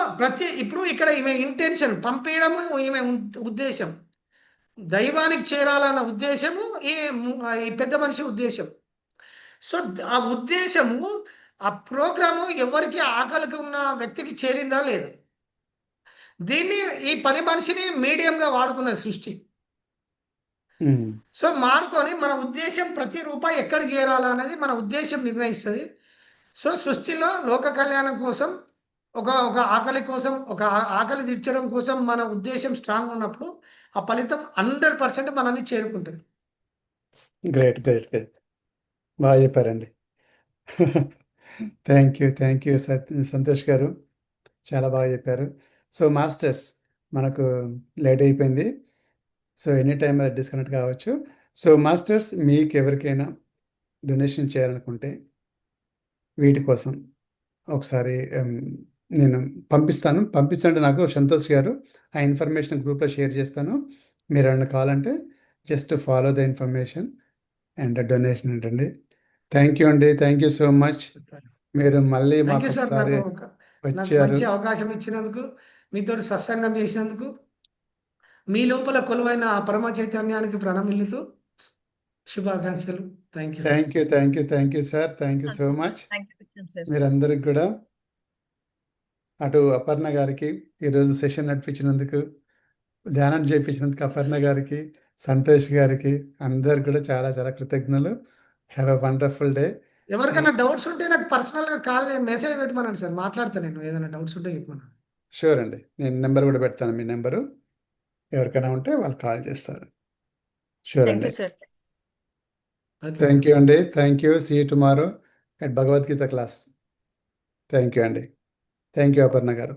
ఇప్పుడు ఇక్కడ ఈమె ఇంటెన్షన్ పంపించడము, ఈమె ఉద్దేశం దైవానికి చేరాలన్న ఉద్దేశము ఈ పెద్ద మనిషి ఉద్దేశం. సో ఆ ఉద్దేశము, ఆ ప్రోగ్రాము ఎవరికి ఆకలికి ఉన్న వ్యక్తికి చేరిందా లేదా, దీన్ని ఈ పని మనిషిని మీడియంగా వాడుకున్న సృష్టి. ఉమ్, సో మాడుకొని మన ఉద్దేశం ప్రతి రూపాయి ఎక్కడికి చేరాలా అనేది మన ఉద్దేశం నిర్ణయిస్తుంది. సో సృష్టిలో లోక కళ్యాణం కోసం, ఒక ఆకలి కోసం, ఆకలి తీర్చడం కోసం మన ఉద్దేశం స్ట్రాంగ్ ఉన్నప్పుడు ఆ ఫలితం 100% మనల్ని చేరుకుంటుంది. గ్రేట్ గ్రేట్ గ్రేట్, బాగా చెప్పారండి. థ్యాంక్ యూ సంతోష్ గారు, చాలా బాగా చెప్పారు. సో మాస్టర్స్, మనకు లేట్ అయిపోయింది, సో ఎనీ టైం అది డిస్కనెక్ట్ కావచ్చు. సో మాస్టర్స్, మీకు ఎవరికైనా డొనేషన్ చేయాలనుకుంటే వీటి కోసం ఒకసారి నేను పంపిస్తాను నాకు సంతోష్ గారు, ఆ ఇన్ఫర్మేషన్ గ్రూప్లో షేర్ చేస్తాను. మీరు ఏమన్నా కావాలంటే just follow the information and donation ఏంటండి. థ్యాంక్ యూ అండి, థ్యాంక్ యూ సో మచ్. మీరు మళ్ళీ థ్యాంక్ మాకు యూ సార్, ఒకసారి నాకు వచ్చారు. మంచి అవకాశం ఇచ్చినందుకు, మీతో సత్సంగం చేసినందుకు, మీ లోపల కొలువైన ఆ పరమ చైతన్యానికి ప్రణమిల్లుతూ శుభాకాంక్షలు. Thank you sir. Thank you sir, thank you so much. Thank you sir. మీరందరికి కూడా, అటు అపర్ణ గారికి ఈరోజు సెషన్ నడిపించినందుకు, ధ్యానం చేయించినందుకు అపర్ణ గారికి, సంతోష్ గారికి, అందరికి కూడా చాలా చాలా కృతజ్ఞతలు. Have a wonderful day. ఎవరికైనా డౌట్స్ ఉంటే నాకు పర్సనల్గా మెసేజ్ పెట్టమనండి సార్, మాట్లాడతాను నేను. ఏదైనా డౌట్స్ ఉంటే చెప్పమను. షూర్ అండి, నేను నెంబర్ కూడా పెడతాను, మీ నెంబరు ఎవరికైనా ఉంటే వాళ్ళు కాల్ చేస్తారు. షూర్ థ్యాంక్ అండి. You sir. థ్యాంక్ యూ అండి, thank you. See you tomorrow at Bhagavad Gita class. Thank you అండి, థ్యాంక్ యూ అపర్ణ గారు.